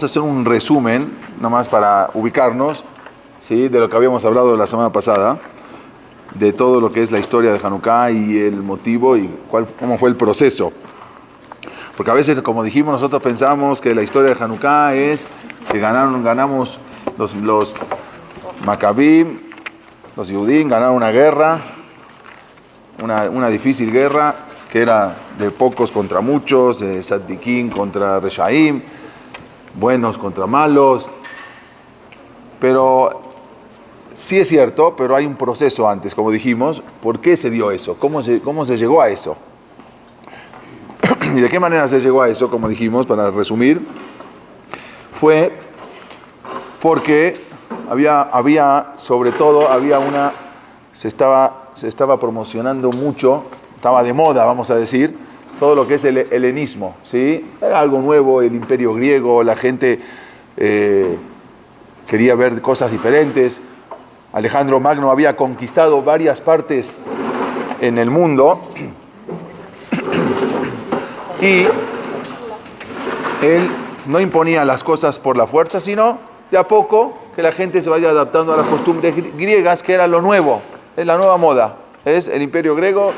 a hacer un resumen, nomás para ubicarnos, ¿sí?, de lo que habíamos hablado la semana pasada, de todo lo que es la historia de Hanukkah y el motivo y cómo fue el proceso. Porque a veces, como dijimos, nosotros pensamos que la historia de Hanukkah es que ganamos los Maccabim, los Yehudim, ganaron una guerra, una difícil guerra, que era de pocos contra muchos, de Tzaddikim contra Reshaim, buenos contra malos. Pero sí es cierto, pero hay un proceso antes, como dijimos. ¿Por qué se dio eso? ¿Cómo se llegó a eso? ¿Y de qué manera se llegó a eso? Como dijimos, para resumir, fue porque se estaba promocionando mucho, estaba de moda, vamos a decir, todo lo que es el helenismo, ¿sí? Era algo nuevo, el imperio griego, la gente quería ver cosas diferentes. Alejandro Magno había conquistado varias partes en el mundo y él no imponía las cosas por la fuerza, sino de a poco que la gente se vaya adaptando a las costumbres griegas, que era lo nuevo, es la nueva moda, es el imperio griego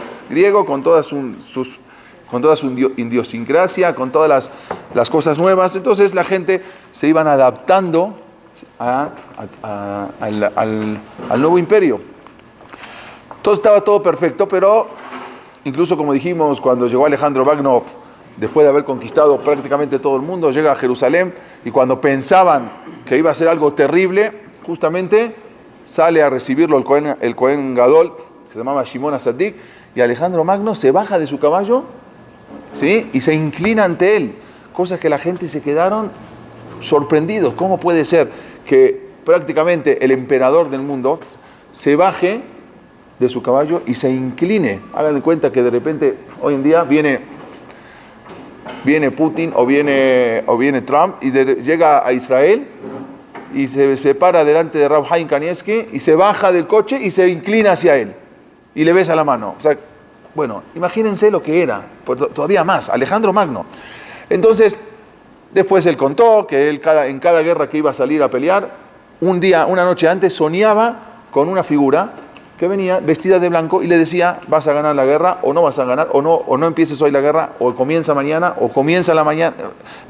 con toda su idiosincrasia, con todas las cosas nuevas. Entonces la gente se iban adaptando al nuevo imperio. Entonces estaba todo perfecto, pero incluso, como dijimos, cuando llegó Alejandro Magno, después de haber conquistado prácticamente todo el mundo, llega a Jerusalén y cuando pensaban que iba a ser algo terrible, justamente sale a recibirlo el Cohen Gadol, que se llamaba Shimon HaTzadik, y Alejandro Magno se baja de su caballo, ¿sí?, y se inclina ante él, cosas que la gente se quedaron sorprendidos. ¿Cómo puede ser que prácticamente el emperador del mundo se baje de su caballo y se incline? Hagan de cuenta que de repente hoy en día viene Putin o viene Trump y llega a Israel y se para delante de Rav Haim Kanievski y se baja del coche y se inclina hacia él y le besa la mano. O sea, bueno, imagínense lo que era, todavía más, Alejandro Magno. Entonces, después él contó que él en cada guerra que iba a salir a pelear, una noche antes soñaba con una figura que venía vestida de blanco y le decía: vas a ganar la guerra o no vas a ganar, o no empieces hoy la guerra, o comienza mañana, o comienza la mañana,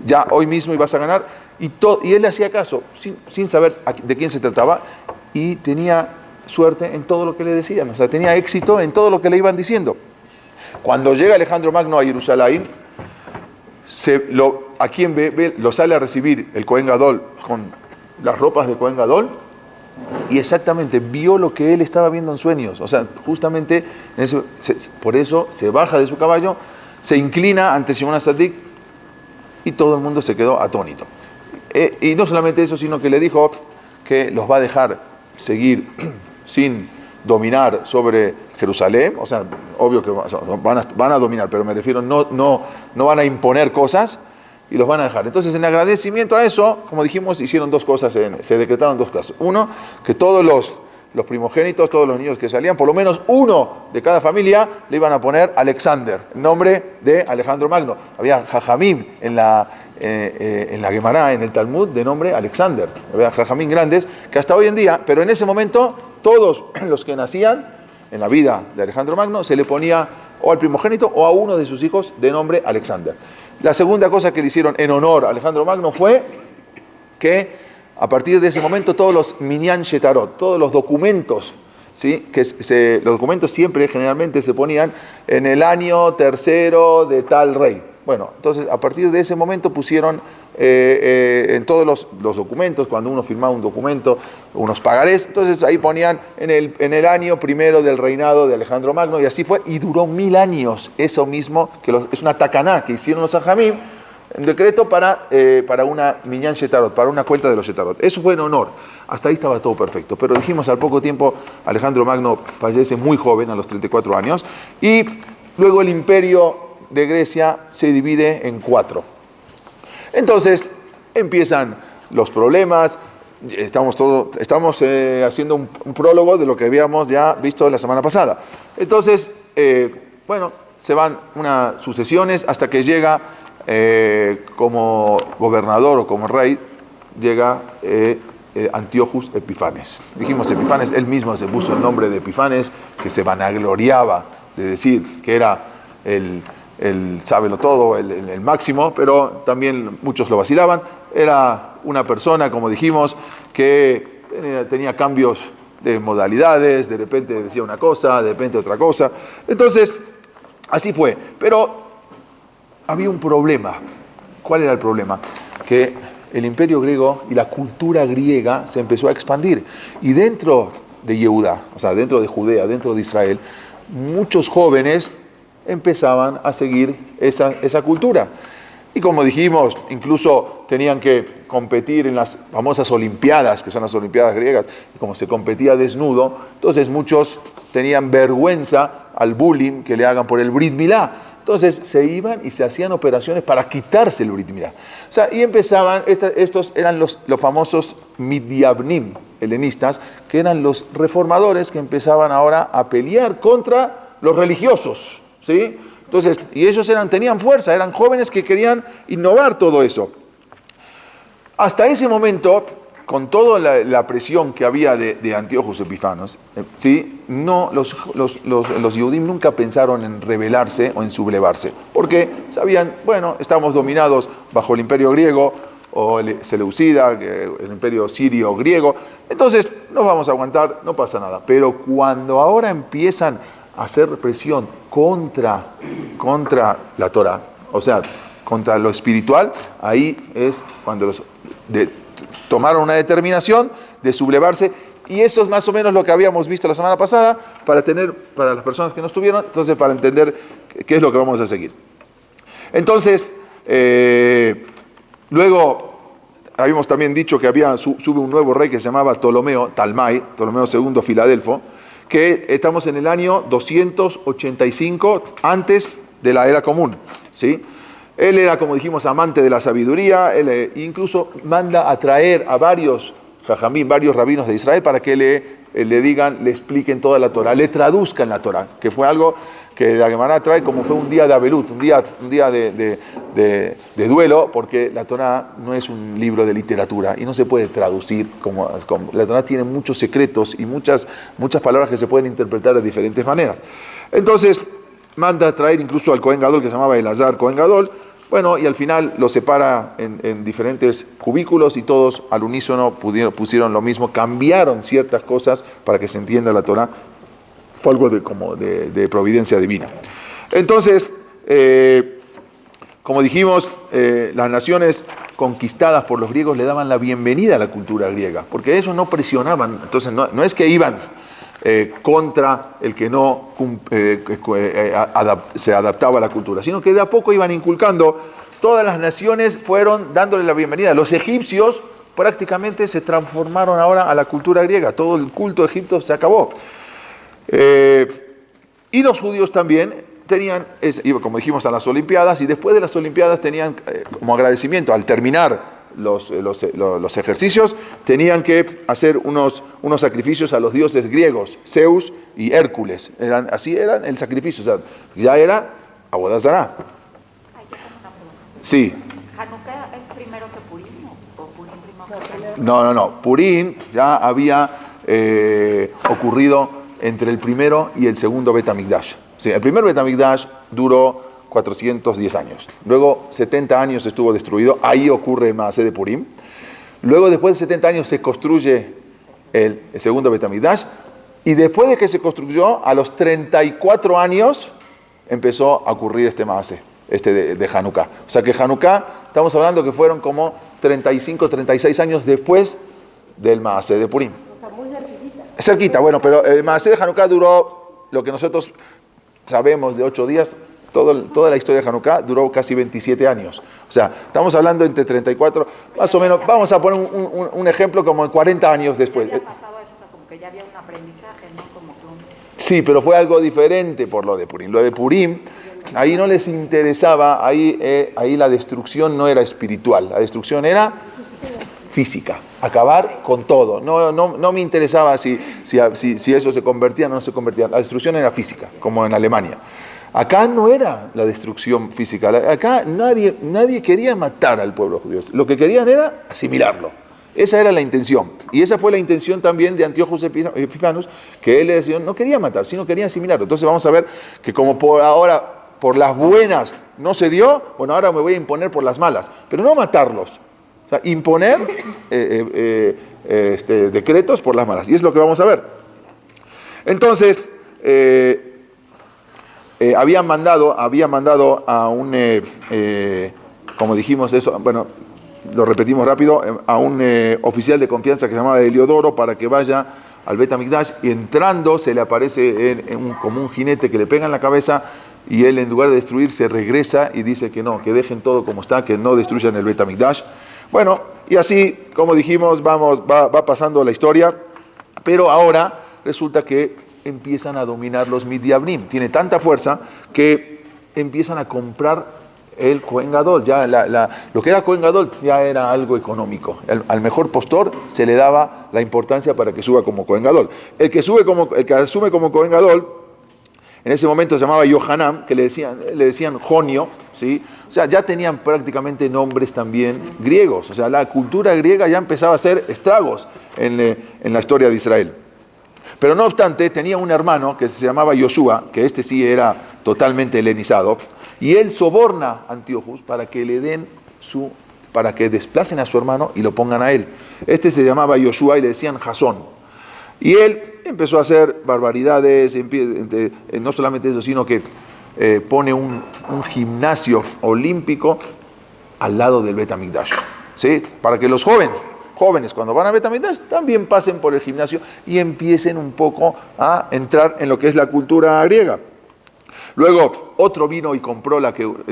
ya hoy mismo y vas a ganar. Y él le hacía caso, sin saber de quién se trataba, y tenía suerte en todo lo que le decían, o sea, tenía éxito en todo lo que le iban diciendo. Cuando llega Alejandro Magno a Jerusalén, a quien lo sale a recibir el Cohen Gadol con las ropas de Cohen Gadol, y exactamente vio lo que él estaba viendo en sueños. O sea, justamente por eso se baja de su caballo, se inclina ante Shimon HaTzadik y todo el mundo se quedó atónito. Y no solamente eso, sino que le dijo que los va a dejar seguir sin dominar sobre Jerusalén. O sea, obvio que van a dominar, pero me refiero, no van a imponer cosas y los van a dejar. Entonces, en agradecimiento a eso, como dijimos, hicieron dos cosas, se decretaron dos cosas. Uno, que todos los primogénitos, todos los niños que salían, por lo menos uno de cada familia, le iban a poner Alexander, en nombre de Alejandro Magno. Había Jajamim en la Gemara, en el Talmud, de nombre Alexander. Había Jajamim grandes, que hasta hoy en día, pero en ese momento, todos los que nacían en la vida de Alejandro Magno, se le ponía o al primogénito o a uno de sus hijos de nombre Alexander. La segunda cosa que le hicieron en honor a Alejandro Magno fue que a partir de ese momento todos los Minyan Shetarot, todos los documentos, ¿sí?, los documentos siempre generalmente se ponían en el año tercero de tal rey. Bueno, entonces a partir de ese momento pusieron en todos los documentos, cuando uno firmaba un documento, unos pagarés, entonces ahí ponían en el año primero del reinado de Alejandro Magno, y así fue, y duró 1000 años, eso mismo, es una takaná que hicieron los Ajamim, un decreto para una Minyan Shetarot, para una cuenta de los Shetarot. Eso fue en honor. Hasta ahí estaba todo perfecto. Pero dijimos, al poco tiempo, Alejandro Magno fallece muy joven, a los 34 años, y luego el imperio de Grecia se divide en 4. Entonces empiezan los problemas. Estamos haciendo un prólogo de lo que habíamos ya visto la semana pasada. Entonces, se van unas sucesiones hasta que llega como gobernador o como rey, llega Antíochus Epifanes. Dijimos Epifanes, él mismo se puso el nombre de Epifanes, que se vanagloriaba de decir que era el sábelo todo, el máximo, pero también muchos lo vacilaban. Era una persona, como dijimos, que tenía cambios de modalidades, de repente decía una cosa, de repente otra cosa. Entonces, así fue. Pero había un problema. ¿Cuál era el problema? Que el imperio griego y la cultura griega se empezó a expandir. Y dentro de Yehudá, o sea, dentro de Judea, dentro de Israel, muchos jóvenes empezaban a seguir esa cultura. Y como dijimos, incluso tenían que competir en las famosas Olimpiadas, que son las Olimpiadas griegas, y como se competía desnudo, entonces muchos tenían vergüenza al bullying que le hagan por el Brit Milá. Entonces se iban y se hacían operaciones para quitarse el Brit Milá. O sea, y empezaban, estos eran los famosos Midiabnim, helenistas, que eran los reformadores que empezaban ahora a pelear contra los religiosos, ¿sí? Entonces, y ellos tenían fuerza, eran jóvenes que querían innovar todo eso. Hasta ese momento, con toda la presión que había de Antíochus Epifanes, ¿sí? Los Yehudim nunca pensaron en rebelarse o en sublevarse, porque sabían, bueno, estamos dominados bajo el imperio griego, o el Seleucida, el imperio sirio-griego, entonces nos vamos a aguantar, no pasa nada. Pero cuando ahora empiezan a hacer presión contra la Torá, o sea, contra lo espiritual, ahí es cuando tomaron una determinación de sublevarse, y eso es más o menos lo que habíamos visto la semana pasada, para las personas que no estuvieron, entonces para entender qué es lo que vamos a seguir. Entonces, luego habíamos también dicho que sube un nuevo rey que se llamaba Ptolomeo II Filadelfo, que estamos en el año 285 antes de la era común, ¿sí? Él era, como dijimos, amante de la sabiduría. Él incluso manda a traer a varios jajamín, varios rabinos de Israel, para que le expliquen toda la Torah, le traduzcan la Torah, que fue algo que la Gemara trae como fue un día de Abelut, un día de duelo, porque la Torah no es un libro de literatura y no se puede traducir como la Torah tiene muchos secretos y muchas palabras que se pueden interpretar de diferentes maneras. Entonces manda a traer incluso al Cohen Gadol, que se llamaba Elazar Cohen Gadol. Bueno, y al final los separa en diferentes cubículos, y todos al unísono pusieron lo mismo, cambiaron ciertas cosas para que se entienda la Torah. Fue algo de providencia divina. Entonces, como dijimos, las naciones conquistadas por los griegos le daban la bienvenida a la cultura griega, porque ellos no presionaban. Entonces no es que iban contra el que no se adaptaba a la cultura, sino que de a poco iban inculcando. Todas las naciones fueron dándole la bienvenida. Los egipcios prácticamente se transformaron ahora a la cultura griega. Todo el culto de Egipto se acabó. Y los judíos también iban, como dijimos, a las Olimpiadas, y después de las Olimpiadas tenían, como agradecimiento, al terminar los ejercicios, tenían que hacer unos sacrificios a los dioses griegos, Zeus y Hércules. Así era el sacrificio, o sea, ya era Avodah Zará. Sí. ¿Hanukkah es primero que Purim o Purim primero? No. Purim ya había ocurrido entre el primero y el segundo Bet HaMikdash. Sí, el primer Bet HaMikdash duró 410 años. Luego 70 años estuvo destruido. Ahí ocurre el Maaseh de Purim. Luego, después de 70 años, se construye el segundo Bet HaMikdash. Y después de que se construyó, a los 34 años, empezó a ocurrir este Maaseh, de Hanukkah. O sea que Hanukkah, estamos hablando que fueron como 35, 36 años después del Maaseh de Purim. O sea, muy cerquita. Cerquita, bueno, pero el Maaseh de Hanukkah duró, lo que nosotros sabemos, de 8 días. Toda la historia de Hanukkah duró casi 27 años. O sea, estamos hablando entre 34, más o menos, vamos a poner un ejemplo como en 40 años después. Ya había pasado eso, o sea, como que ya había un aprendizaje, ¿no? Como que Sí, pero fue algo diferente por lo de Purim. Lo de Purim, ahí no les interesaba, ahí la destrucción no era espiritual, la destrucción era física, acabar con todo. No me interesaba si ellos se convertían o no se convertían, la destrucción era física, como en Alemania. Acá no era la destrucción física, acá nadie quería matar al pueblo judío, lo que querían era asimilarlo. Esa era la intención, y esa fue la intención también de Antíoco Epifanos, que él le decía, no quería matar, sino quería asimilarlo. Entonces vamos a ver que como por ahora, por las buenas no se dio, bueno, ahora me voy a imponer por las malas, pero no matarlos, o sea, imponer decretos por las malas, y es lo que vamos a ver. Entonces, había mandado a un, como dijimos eso, bueno, lo repetimos rápido, a un oficial de confianza que se llamaba Heliodoro para que vaya al Bet HaMikdash, y entrando se le aparece como un jinete que le pega en la cabeza, y él, en lugar de destruir, se regresa y dice que no, que dejen todo como está, que no destruyan el Bet HaMikdash. Bueno, y así, como dijimos, va pasando la historia, pero ahora resulta que empiezan a dominar los Midiabnim. Tiene tanta fuerza que empiezan a comprar el Cohen Gadol. Ya lo que era Cohen Gadol ya era algo económico. Al mejor postor se le daba la importancia para que suba como Cohen Gadol. El que asume como Cohen Gadol, en ese momento se llamaba Yohanan, que le decían Jonio, ¿sí? O sea, ya tenían prácticamente nombres también griegos. O sea, la cultura griega ya empezaba a hacer estragos en la historia de Israel. Pero no obstante, tenía un hermano que se llamaba Yoshua, que este sí era totalmente helenizado, y él soborna a Antíoco para que para que desplacen a su hermano y lo pongan a él. Este se llamaba Yoshua y le decían Jasón. Y él empezó a hacer barbaridades, no solamente eso, sino que pone un gimnasio olímpico al lado del Bet HaMikdash, ¿sí? Para que los jóvenes cuando van a Bet HaMikdash también pasen por el gimnasio y empiecen un poco a entrar en lo que es la cultura griega. Luego otro vino y compró la que una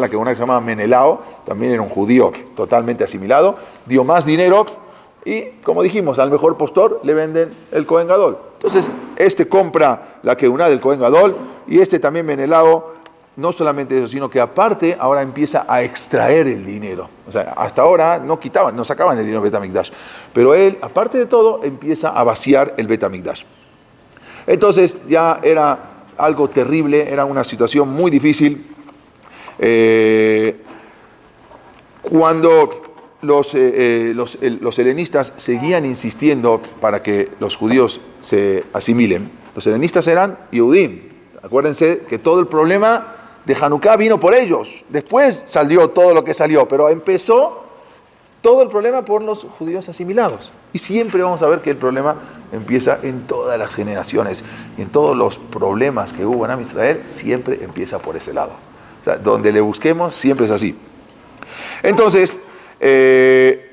que se llamaba Menelao, también era un judío totalmente asimilado, dio más dinero y, como dijimos, al mejor postor le venden el Cohen Gadol. Entonces este compra la que una del Cohen Gadol, y este también Menelao. No solamente eso, sino que aparte ahora empieza a extraer el dinero. O sea, hasta ahora no sacaban el dinero del Bet HaMikdash. Pero él, aparte de todo, empieza a vaciar el Bet HaMikdash. Entonces ya era algo terrible, era una situación muy difícil. Cuando los helenistas seguían insistiendo para que los judíos se asimilen, los helenistas eran Yehudim. Acuérdense que todo el problema de Hanukkah vino por ellos. Después salió todo lo que salió, pero empezó todo el problema por los judíos asimilados. Y siempre vamos a ver que el problema empieza en todas las generaciones. Y en todos los problemas que hubo en Am Israel, siempre empieza por ese lado. O sea, donde le busquemos, siempre es así. Entonces,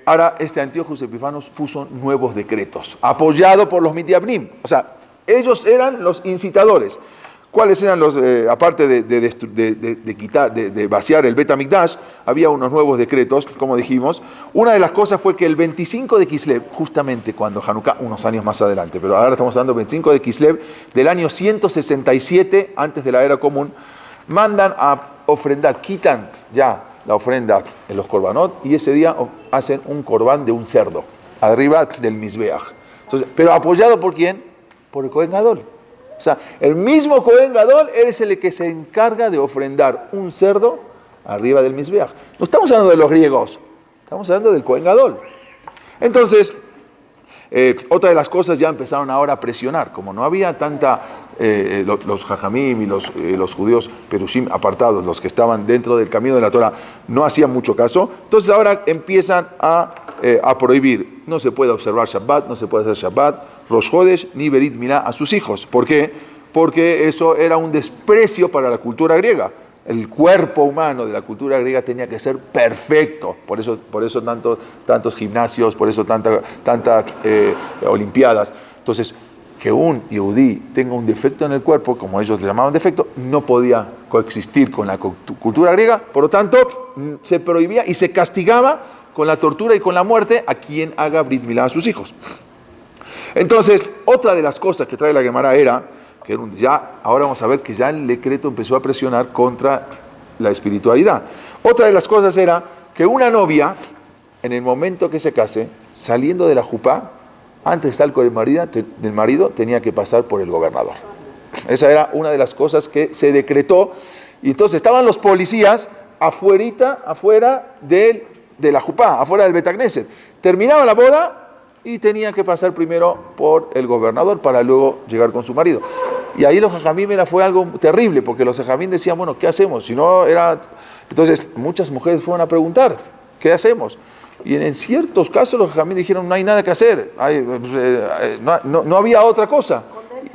ahora Antíoco Epifanos puso nuevos decretos, apoyado por los Midiabnim. O sea, ellos eran los incitadores. ¿Cuáles eran los, aparte de vaciar el Bet HaMikdash, había unos nuevos decretos, como dijimos? Una de las cosas fue que el 25 de Kislev, justamente cuando Hanukkah, unos años más adelante, pero ahora estamos hablando del 25 de Kislev, del año 167, antes de la era común, mandan a ofrendar, quitan ya la ofrenda en los korbanot, y ese día hacen un corbán de un cerdo, arriba del Mizbeach. Entonces, pero apoyado ¿por quién? Por el Cohen Gadol. O sea, el mismo Cohen Gadol es el que se encarga de ofrendar un cerdo arriba del Mizbeach. No estamos hablando de los griegos, estamos hablando del Cohen Gadol. Entonces, otra de las cosas, ya empezaron ahora a presionar, como no había tanta, los Jajamim y los judíos Perushim apartados, los que estaban dentro del camino de la Torah, no hacían mucho caso. Entonces ahora empiezan a prohibir, no se puede observar Shabbat, no se puede hacer Shabbat, Rosh Chodesh, ni Berit Milá a sus hijos. ¿Por qué? Porque eso era un desprecio para la cultura griega. El cuerpo humano de la cultura griega tenía que ser perfecto. Por eso tantos gimnasios, por eso tantas olimpiadas. Entonces, que un Yehudí tenga un defecto en el cuerpo, como ellos le llamaban defecto, no podía coexistir con la cultura griega. Por lo tanto, se prohibía y se castigaba con la tortura y con la muerte a quien haga Brit Milá a sus hijos. Entonces, otra de las cosas que trae la Gemara era que ahora vamos a ver que ya el decreto empezó a presionar contra la espiritualidad. Otra de las cosas era que una novia, en el momento que se case, saliendo de la jupá, antes de estar con el marido, tenía que pasar por el gobernador. Esa era una de las cosas que se decretó. Y entonces estaban los policías afuera de la jupá, afuera del Betagneset. Terminaba la boda y tenía que pasar primero por el gobernador para luego llegar con su marido. Y ahí los jajamim fue algo terrible, porque los jajamim decían, bueno, ¿qué hacemos? Si no era... Entonces muchas mujeres fueron a preguntar, ¿qué hacemos? Y en ciertos casos los jajamim dijeron, no hay nada que hacer, no había otra cosa.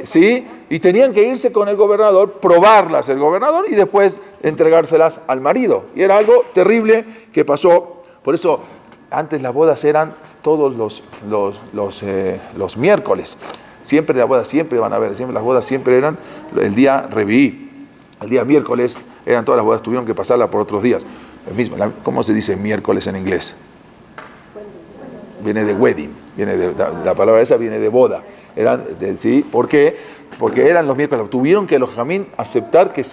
¿Sí? Y tenían que irse con el gobernador, probarlas el gobernador y después entregárselas al marido. Y era algo terrible que pasó. Por eso antes las bodas eran todos los miércoles. Siempre las bodas, siempre van a ver, siempre las bodas siempre eran el día revií. El día miércoles eran todas las bodas, tuvieron que pasarla por otros días. El mismo, ¿cómo se dice miércoles en inglés? Viene de wedding, la palabra esa viene de boda. ¿Sí? ¿Por qué? Porque eran los miércoles. Tuvieron que los jamín aceptar que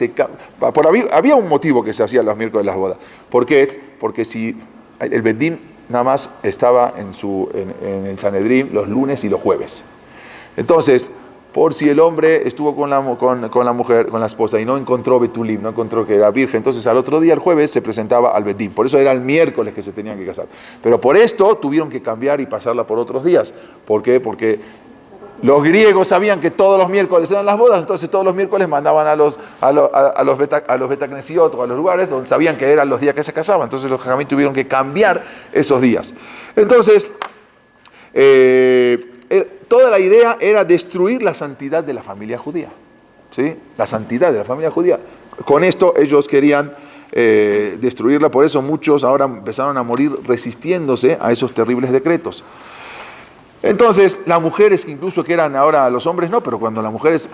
había un motivo que se hacía los miércoles las bodas. ¿Por qué? Porque si el Bedín nada más estaba en el Sanedrín los lunes y los jueves. Entonces, por si el hombre estuvo con la mujer, con la esposa, y no encontró Betulim, no encontró que era virgen, entonces al otro día, el jueves, se presentaba al Bedín. Por eso era el miércoles que se tenían que casar. Pero por esto tuvieron que cambiar y pasarla por otros días. ¿Por qué? Porque los griegos sabían que todos los miércoles eran las bodas, entonces todos los miércoles mandaban a los Betacnesiot o a los lugares donde sabían que eran los días que se casaban. Entonces los jajamim tuvieron que cambiar esos días. Entonces, toda la idea era destruir la santidad de la familia judía. ¿Sí? La santidad de la familia judía. Con esto ellos querían destruirla, por eso muchos ahora empezaron a morir resistiéndose a esos terribles decretos. Entonces, las mujeres, incluso que eran ahora los hombres, no, pero cuando las mujeres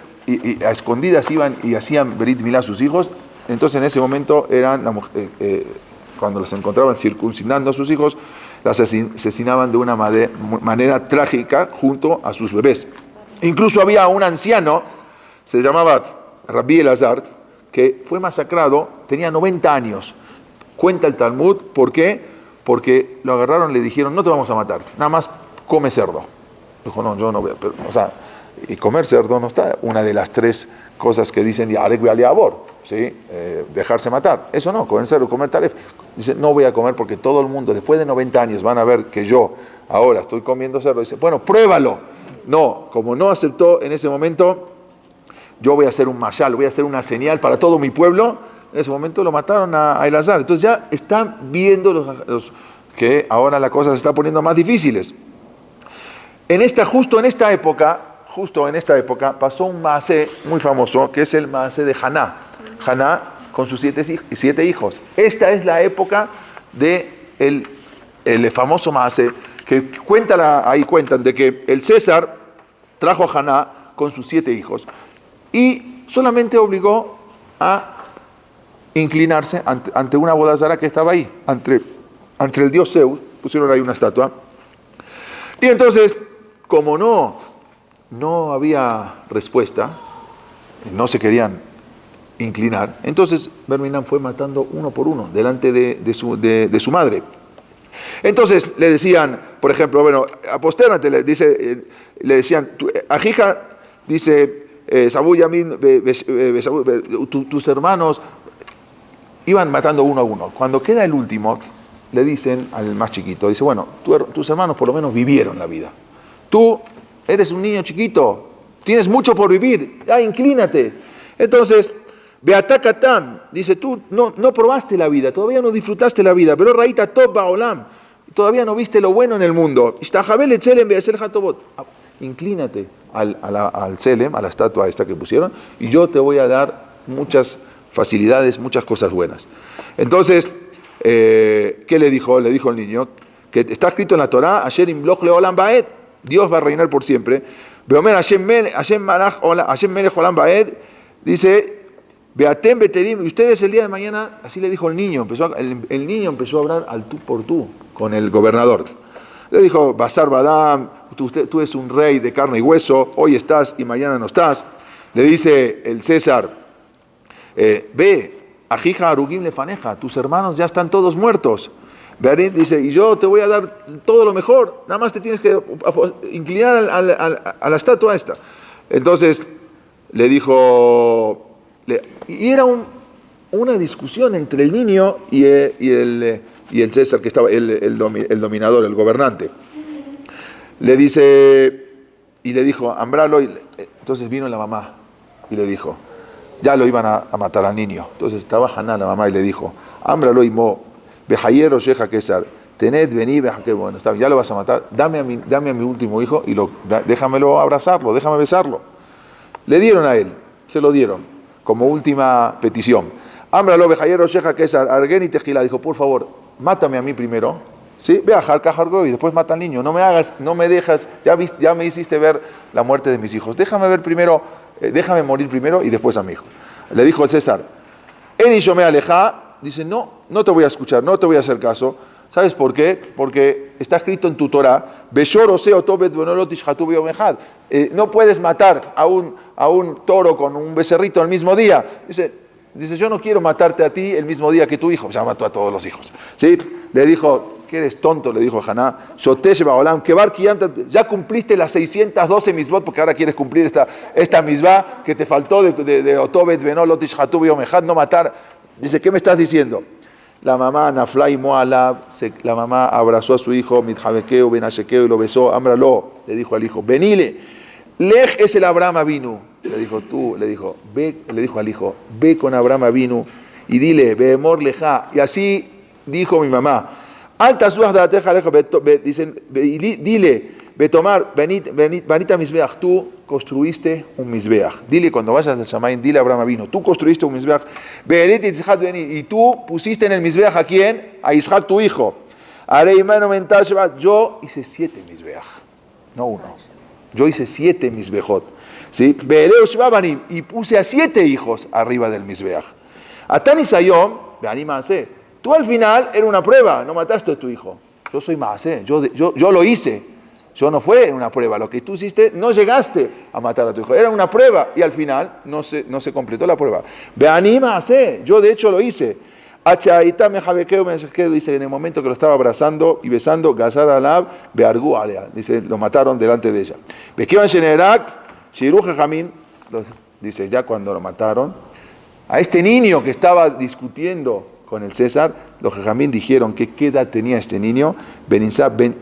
a escondidas iban y hacían Berit Milá a sus hijos, entonces en ese momento eran cuando las encontraban circuncidando a sus hijos, las asesinaban de una manera trágica junto a sus bebés. Incluso había un anciano, se llamaba Rabbi Elazar, que fue masacrado, tenía 90 años. Cuenta el Talmud, ¿por qué? Porque lo agarraron y le dijeron, no te vamos a matar, nada más come cerdo. Dijo, no, yo no voy a... O sea, y comer cerdo no está una de las 3 cosas que dicen Yarek Be'aliabor, ¿sí? Dejarse matar. Eso no, comer cerdo, comer taref. Dice, no voy a comer porque todo el mundo, después de 90 años, van a ver que yo ahora estoy comiendo cerdo. Dice, bueno, pruébalo. No, como no aceptó en ese momento, yo voy a hacer un mashal, voy a hacer una señal para todo mi pueblo. En ese momento lo mataron a Elazar. Entonces ya están viendo los que ahora la cosa se está poniendo más difíciles. Justo en esta época, pasó un maasé muy famoso, que es el maasé de Haná. Haná con sus 7 hijos. Esta es la época del famoso maasé, que cuentan de que el César trajo a Haná con sus 7 hijos y solamente obligó a inclinarse ante una bodazara que estaba ahí, ante el dios Zeus, pusieron ahí una estatua. Y entonces, como no había respuesta, no se querían inclinar, entonces Barminan fue matando uno por uno delante de su madre. Entonces le decían, por ejemplo, bueno, apostérate, le decían, Ajija, dice, Sabu Yamin, tus hermanos iban matando uno a uno. Cuando queda el último, le dicen al más chiquito, dice, bueno, tus hermanos por lo menos vivieron la vida. Tú eres un niño chiquito, tienes mucho por vivir, ya inclínate. Entonces, Beatakatam, dice, tú no probaste la vida, todavía no disfrutaste la vida, pero Raita Top Baolam, todavía no viste lo bueno en el mundo. Inclínate al Selem, a la estatua esta que pusieron, y yo te voy a dar muchas facilidades, muchas cosas buenas. Entonces, ¿qué le dijo? Le dijo el niño, que está escrito en la Torá, Asher imloch leolam baed, Dios va a reinar por siempre. Beomer Hashem melech olam baed, dice, Beatem beterim, y ustedes el día de mañana, así le dijo el niño, el niño empezó a hablar al tú por tú con el gobernador. Le dijo, Basar Badam, tú eres un rey de carne y hueso, hoy estás y mañana no estás. Le dice el César, ve, Ajija Arugim lefaneja, tus hermanos ya están todos muertos. Bearit dice, y yo te voy a dar todo lo mejor, nada más te tienes que inclinar a la estatua esta. Entonces, le dijo, y era una discusión entre el niño y el César, que estaba, el dominador, el gobernante. Le dice, y le dijo, Ambralo, entonces vino la mamá y le dijo, ya lo iban a matar al niño. Entonces estaba Haná, la mamá, y le dijo, Ambralo y Mo, Bejayero, Sheja Kesar, tened, vení, que bueno, está, ya lo vas a matar, dame a mi último hijo y déjamelo abrazarlo, déjame besarlo. Le dieron a él, se lo dieron, como última petición. Ambralo, Bejayero, Sheja Kesar, Argen y Tejila, dijo, por favor, mátame a mí primero, ¿sí? Ve a Jarcajargo y después mata al niño, no me dejas, ya me hiciste ver la muerte de mis hijos, déjame ver primero, déjame morir primero y después a mi hijo. Le dijo el César, Eni yo me aleja, dice, no te voy a escuchar, no te voy a hacer caso. ¿Sabes por qué? Porque está escrito en tu Torah, no puedes matar a un toro con un becerrito el mismo día. Dice, yo no quiero matarte a ti el mismo día que tu hijo. Ya mató a todos los hijos. ¿Sí? Le dijo, que eres tonto, le dijo Haná, ya cumpliste las 612 misbot, porque ahora quieres cumplir esta misbah que te faltó de Otobet, Benó, Lotish, Hatub y Omejad, no matar. Dice, ¿qué me estás diciendo? La mamá, Naflai Moalab, la mamá abrazó a su hijo, Mitjabekeu, Benashekeu, y lo besó. Ámbralo, le dijo al hijo, venile, Lej es el Abraham Avinu. Le dijo al hijo, ve con Abraham Avinu y dile, Beemor Leja. Y así dijo mi mamá, Alta suas de ateja leja, dile, Betomar, Banita Misbeach, tú construiste un Misbeach. Dile cuando vayas al Shamaim, dile a Abraham Avinu, tú construiste un Misbeach. Y tú pusiste en el Misbeach ¿a quién? A Isaac tu hijo. Yo hice 7 Misbeach, no uno. Yo hice 7 Misbejot. ¿Sí? Y puse a 7 hijos arriba del Misbeach. Atani Sayom, Beanimase. Tú al final era una prueba, no mataste a tu hijo. Yo soy Maase, yo lo hice. Yo no fue una prueba, lo que tú hiciste, no llegaste a matar a tu hijo. Era una prueba y al final no se completó la prueba. Beanimase, yo de hecho lo hice. Dice, en el momento que lo estaba abrazando y besando, Gazar Alab, Beargu Alea. Dice, lo mataron delante de ella. Dice, ya cuando lo mataron, a este niño que estaba discutiendo con el César, los Jajamín dijeron que qué edad tenía este niño. Ben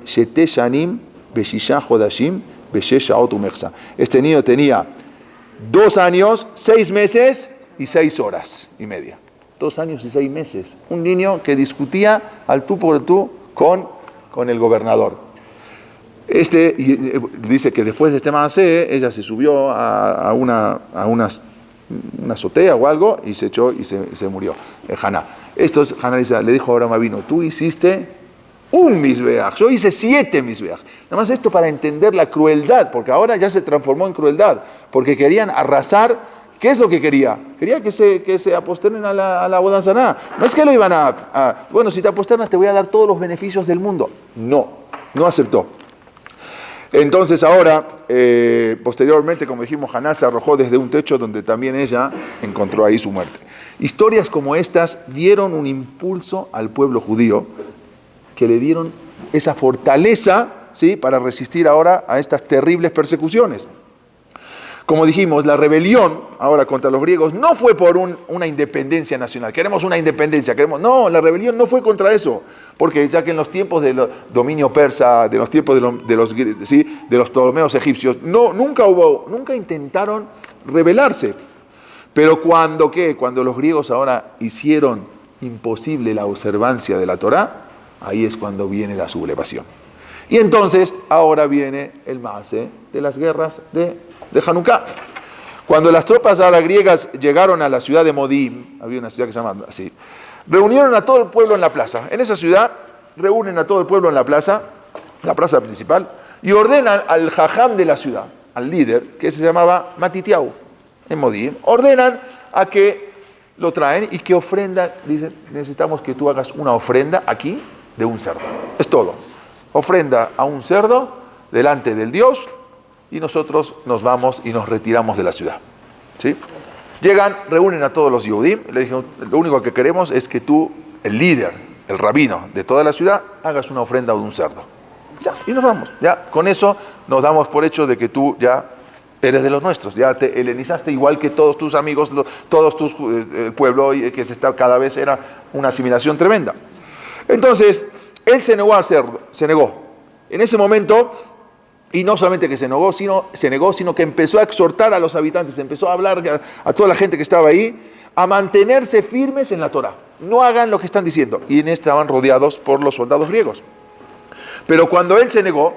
Shete Shanim, Beshisha Hodashim, Beshesha Otumexa. Este niño tenía 2 años, 6 meses y 6 horas y media. 2 años y 6 meses. Un niño que discutía al tú por tú con el gobernador. Dice que después de este maasé, ella se subió a una azotea o algo y se echó y se murió. Haná. Haná dice, le dijo a Abraham Avinu, tú hiciste un Misbeach, yo hice 7 Misbeach. Nada más esto para entender la crueldad, porque ahora ya se transformó en crueldad, porque querían arrasar. ¿Qué es lo que quería? Quería que se aposternen a la boda saná. No es que lo iban bueno, si te aposternas te voy a dar todos los beneficios del mundo. No aceptó. Entonces ahora, posteriormente, como dijimos, Haná se arrojó desde un techo donde también ella encontró ahí su muerte. Historias como estas dieron un impulso al pueblo judío, que le dieron esa fortaleza, ¿sí?, para resistir ahora a estas terribles persecuciones. Como dijimos, la rebelión ahora contra los griegos no fue por una independencia nacional. Queremos una independencia, no, la rebelión no fue contra eso. Porque ya que en los tiempos del dominio persa, de los tiempos de los ptolomeos egipcios, nunca intentaron rebelarse. Pero cuando los griegos ahora hicieron imposible la observancia de la Torá, ahí es cuando viene la sublevación. Y entonces ahora viene el maasé de las guerras de Hanukkah. Cuando las tropas griegas llegaron a la ciudad de Modim, había una ciudad que se llama así, reunieron a todo el pueblo en la plaza. En esa ciudad reúnen a todo el pueblo en la plaza principal, y ordenan al jajam de la ciudad, al líder, que se llamaba Matitiau, en Modim, ordenan a que lo traen y que ofrenda, dicen, necesitamos que tú hagas una ofrenda aquí de un cerdo. Es todo. Ofrenda a un cerdo delante del Dios, y nosotros nos vamos y nos retiramos de la ciudad. ¿Sí? Llegan, reúnen a todos los Yehudim, le dijeron, lo único que queremos es que tú, el líder, el rabino de toda la ciudad, hagas una ofrenda de un cerdo. Ya, y nos vamos. Ya, con eso nos damos por hecho de que tú ya eres de los nuestros, ya te helenizaste igual que todos tus amigos, todos tus el pueblo, que cada vez era una asimilación tremenda. Entonces, él se negó a hacerlo, se negó. En ese momento, y no solamente que se negó, sino que empezó a exhortar a los habitantes, empezó a hablar a toda la gente que estaba ahí, a mantenerse firmes en la Torá. No hagan lo que están diciendo. Y estaban rodeados por los soldados griegos. Pero cuando él se negó,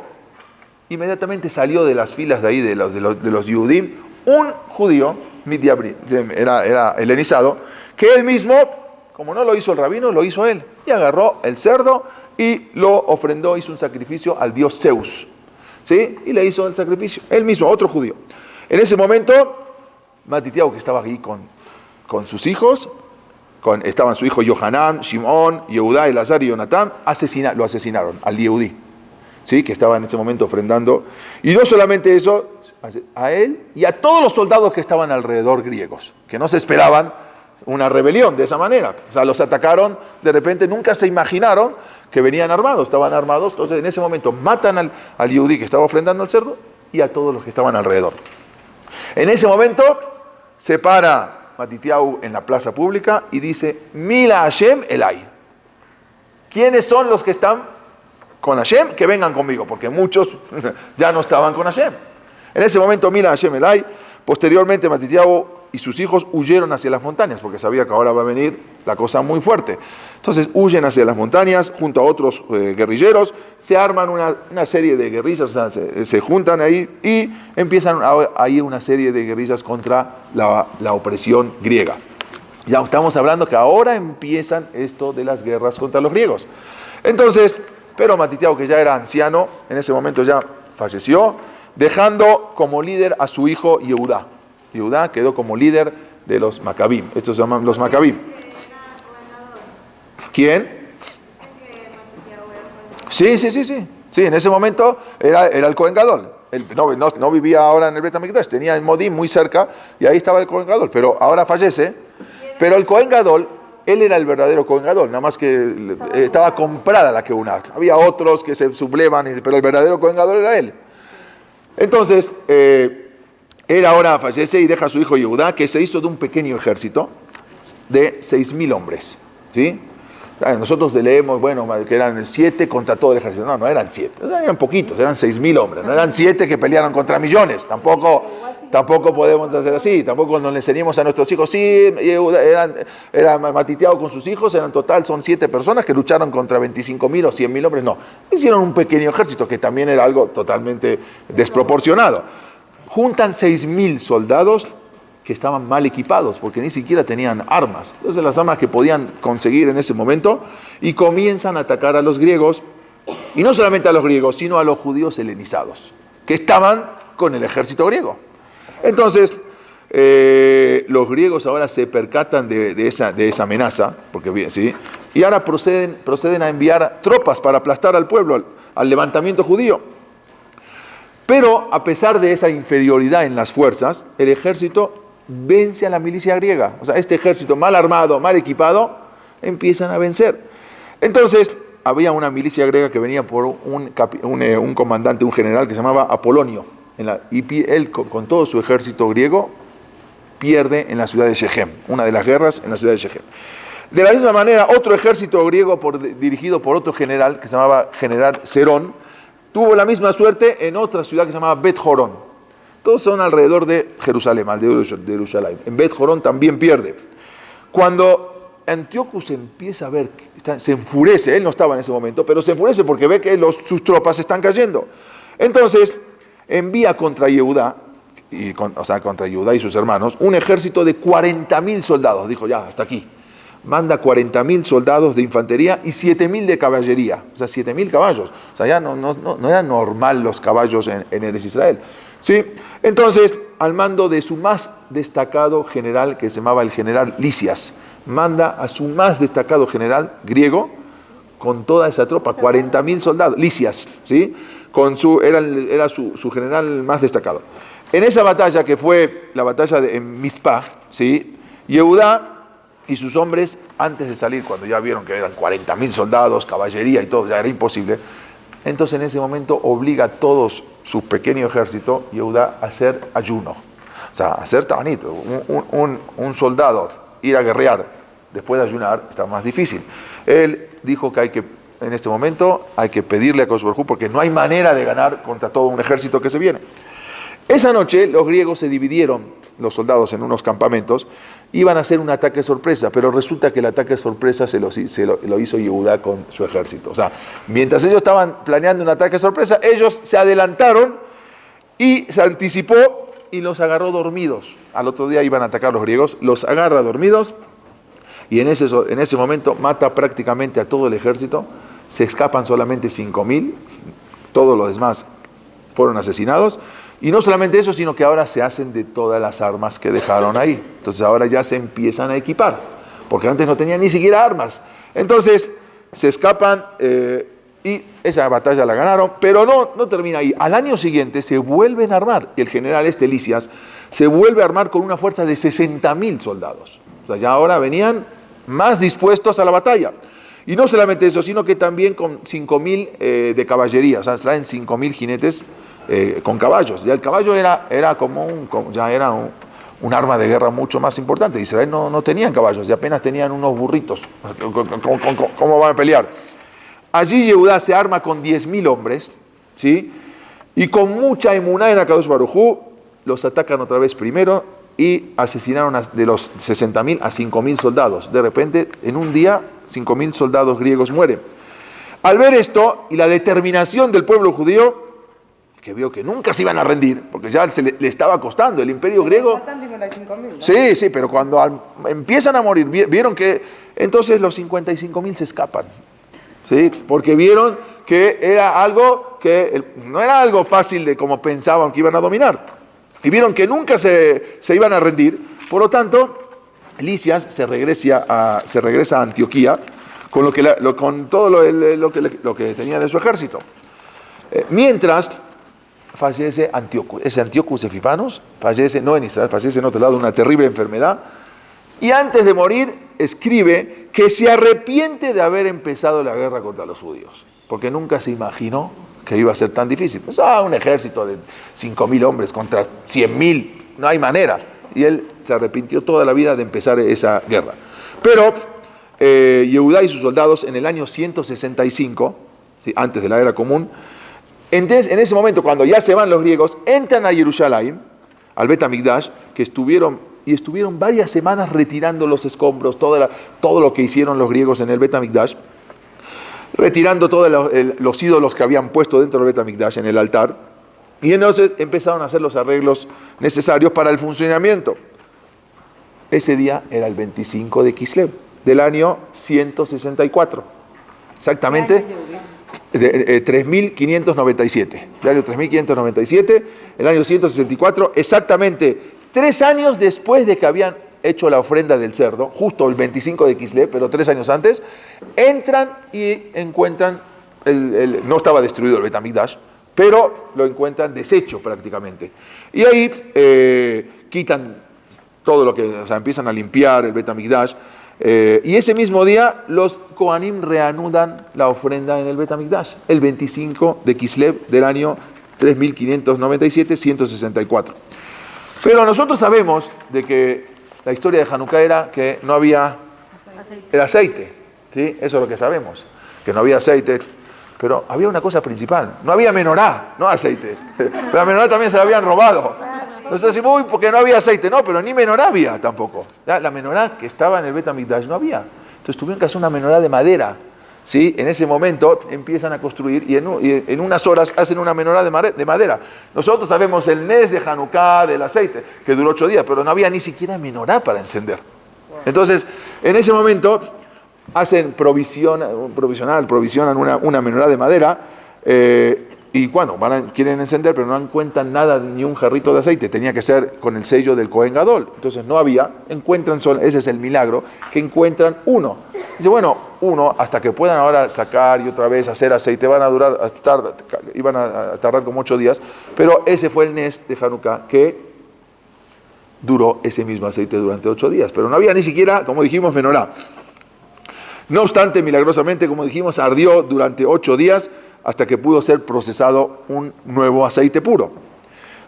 inmediatamente salió de las filas de ahí, de los Yehudim, un judío, Midiabri, era helenizado, que él mismo, como no lo hizo el rabino, lo hizo él. Y agarró el cerdo y lo ofrendó, hizo un sacrificio al dios Zeus. ¿Sí? Y le hizo el sacrificio. Él mismo, otro judío. En ese momento, Matitiahu, que estaba aquí con sus hijos, estaban su hijo Yohanan, Shimón, Yehudá, Elazar y Jonatán, lo asesinaron al Yehudí, ¿sí? Que estaba en ese momento ofrendando. Y no solamente eso, a él y a todos los soldados que estaban alrededor griegos, que no se esperaban una rebelión de esa manera. O sea, los atacaron, de repente nunca se imaginaron que venían armados, estaban armados. Entonces en ese momento matan al Yehudí que estaba ofrendando al cerdo y a todos los que estaban alrededor. En ese momento se para Matitiahu en la plaza pública y dice: Mila Hashem Elai. ¿Quiénes son los que están con Hashem? Que vengan conmigo, porque muchos ya no estaban con Hashem. En ese momento, Mila Hashem Elai. Posteriormente, Matitiahu y sus hijos huyeron hacia las montañas, porque sabía que ahora va a venir la cosa muy fuerte. Entonces huyen hacia las montañas junto a otros guerrilleros, se arman una serie de guerrillas, o sea, se juntan ahí y empiezan ahí una serie de guerrillas contra la opresión griega. Ya estamos hablando que ahora empiezan esto de las guerras contra los griegos. Entonces, pero Matitiahu, que ya era anciano, en ese momento ya falleció, dejando como líder a su hijo Yehudá. Yehudá quedó como líder de los Macabim. Estos se llaman los Macabim. ¿Quién? Sí. Sí, en ese momento era el Cohen Gadol. No vivía ahora en el Bet HaMikdash, tenía el Modim muy cerca y ahí estaba el Cohen Gadol, pero ahora fallece. Pero el Cohen Gadol, él era el verdadero Cohen Gadol, nada más que estaba comprada la Kehunah. Había otros que se sublevan, pero el verdadero Cohen Gadol era él. Entonces, él ahora fallece y deja a su hijo Yehudá, que se hizo de un pequeño ejército de 6.000 hombres. ¿Sí? Nosotros leemos, bueno, que eran 7 contra todo el ejército. No eran 7, eran poquitos, eran 6.000 hombres. No eran 7 que pelearon contra millones. Tampoco podemos hacer así. Tampoco cuando le enseñemos a nuestros hijos, sí, era Matitiahu con sus hijos, en total son 7 personas que lucharon contra 25.000 o 100.000 hombres. No, hicieron un pequeño ejército que también era algo totalmente desproporcionado. Juntan 6.000 soldados que estaban mal equipados, porque ni siquiera tenían armas. Entonces las armas que podían conseguir en ese momento, y comienzan a atacar a los griegos, y no solamente a los griegos, sino a los judíos helenizados, que estaban con el ejército griego. Entonces, los griegos ahora se percatan de esa amenaza, porque, ¿sí? Y ahora proceden a enviar tropas para aplastar al pueblo, al levantamiento judío. Pero a pesar de esa inferioridad en las fuerzas, el ejército vence a la milicia griega. O sea, este ejército mal armado, mal equipado, empiezan a vencer. Entonces, había una milicia griega que venía por un comandante, un general que se llamaba Apolonio. Y él, con todo su ejército griego, pierde en la ciudad de Shechem. Una de las guerras en la ciudad de Shechem. De la misma manera, otro ejército griego dirigido por otro general, que se llamaba general Serón, tuvo la misma suerte en otra ciudad que se llamaba Bet Jorón. Todos son alrededor de Jerusalén, de Jerusalén. En Bet Jorón también pierde. Cuando Antíoco empieza a ver, se enfurece, él no estaba en ese momento, pero se enfurece porque ve que sus tropas están cayendo. Entonces, envía contra Yehudá, contra Yehudá y sus hermanos, un ejército de 40.000 soldados. Dijo, ya, hasta aquí. Manda 40.000 soldados de infantería y 7.000 de caballería. O sea, 7.000 caballos. O sea, ya no era normal los caballos en Eretz Israel. ¿Sí? Entonces, al mando de su más destacado general, que se llamaba el general Lisias, manda a su más destacado general griego con toda esa tropa, 40.000 soldados. Lisias, ¿sí? Era su general más destacado. En esa batalla, que fue la batalla en Mizpah, ¿sí? Yehudá y sus hombres, antes de salir, cuando ya vieron que eran 40.000 soldados, caballería y todo, ya era imposible, Entonces en ese momento obliga a todos su pequeño ejército, Yehudá, a hacer ayuno. O sea, hacer tabanit. Un soldado ir a guerrear después de ayunar está más difícil. Él dijo que en este momento hay que pedirle a Akadosh Baruj Hu porque no hay manera de ganar contra todo un ejército que se viene. Esa noche los griegos se dividieron, los soldados, en unos campamentos, iban a hacer un ataque sorpresa, pero resulta que el ataque sorpresa lo hizo Yehudá con su ejército. O sea, mientras ellos estaban planeando un ataque sorpresa, ellos se adelantaron y se anticipó y los agarró dormidos. Al otro día iban a atacar los griegos, los agarra dormidos y en ese momento mata prácticamente a todo el ejército. Se escapan solamente 5.000, todos los demás fueron asesinados. Y no solamente eso, sino que ahora se hacen de todas las armas que dejaron ahí. Entonces ahora ya se empiezan a equipar, porque antes no tenían ni siquiera armas. Entonces se escapan y esa batalla la ganaron, pero no termina ahí. Al año siguiente se vuelven a armar. Y el general Lisias se vuelve a armar con una fuerza de 60.000 soldados. O sea, ya ahora venían más dispuestos a la batalla. Y no solamente eso, sino que también con 5.000 de caballería. O sea, traen 5.000 jinetes con caballos. Ya el caballo era un arma de guerra mucho más importante. Israel no tenían caballos y apenas tenían unos burritos. ¿Cómo van a pelear? Allí Yehudá se arma con 10.000 hombres, ¿sí? Y con mucha emuná en Akadosh Baruj Hu, los atacan otra vez primero y asesinaron de los 60.000 a 5.000 soldados. De repente, en un día, 5.000 soldados griegos mueren. Al ver esto y la determinación del pueblo judío, que vio que nunca se iban a rendir, porque ya le estaba costando el imperio griego. Sí, pero cuando empiezan a morir, vieron que entonces los 55.000 se escapan, ¿sí? Porque vieron que era algo que no era algo fácil de como pensaban que iban a dominar, y vieron que nunca se iban a rendir. Por lo tanto, Lisias se regresa a Antioquía con todo lo que tenía de su ejército. Mientras fallece Antíoco. Ese Antíocus Epifanos fallece, no en Israel, fallece en otro lado, una terrible enfermedad. Y antes de morir, escribe que se arrepiente de haber empezado la guerra contra los judíos, porque nunca se imaginó que iba a ser tan difícil. Pues, un ejército de 5.000 hombres contra 100.000, no hay manera. Y él se arrepintió toda la vida de empezar esa guerra. Pero Yehudá y sus soldados en el año 165, ¿sí?, antes de la era común, entonces, en ese momento, cuando ya se van los griegos, entran a Jerusalén, al Bet Hamikdash, que estuvieron varias semanas retirando los escombros, todo lo que hicieron los griegos en el Bet Hamikdash, retirando todos los ídolos que habían puesto dentro del Bet Hamikdash, en el altar, y entonces empezaron a hacer los arreglos necesarios para el funcionamiento. Ese día era el 25 de Kislev, del año 164. Exactamente. 3.597, el año 3.597, el año 164, exactamente 3 años después de que habían hecho la ofrenda del cerdo, justo el 25 de Kislev, pero 3 años antes, entran y encuentran, no estaba destruido el Bet Hamikdash, pero lo encuentran deshecho prácticamente. Y ahí quitan todo lo que, o sea, empiezan a limpiar el Bet Hamikdash. Y ese mismo día los Kohanim reanudan la ofrenda en el Bet Hamikdash, el 25 de Kislev del año 3597, 164. Pero nosotros sabemos de que la historia de Hanukkah era que no había el aceite, ¿sí? Eso es lo que sabemos, que no había aceite, pero había una cosa principal, no había menorá, no aceite. Pero la menorá también se la habían robado. Nosotros decimos, uy, porque no había aceite. No, pero ni menorá había tampoco. La menorá que estaba en el Bet Hamikdash no había. Entonces tuvieron que hacer una menorá de madera, ¿sí? En ese momento empiezan a construir y en unas horas hacen una menorá de madera. Nosotros sabemos el nes de Hanukkah, del aceite, que duró 8 días, pero no había ni siquiera menorá para encender. Entonces, en ese momento hacen provisionan una menorá de madera, y cuando quieren encender, pero no encuentran nada, ni un jarrito de aceite, tenía que ser con el sello del Cohen Gadol. Entonces no había, ese es el milagro, que encuentran uno. Dice, bueno, uno, hasta que puedan ahora sacar y otra vez hacer aceite, iban a tardar como 8 días, pero ese fue el Nes de Hanukkah, que duró ese mismo aceite durante 8 días, pero no había ni siquiera, como dijimos, menorá. No obstante, milagrosamente, como dijimos, ardió durante 8 días, hasta que pudo ser procesado un nuevo aceite puro.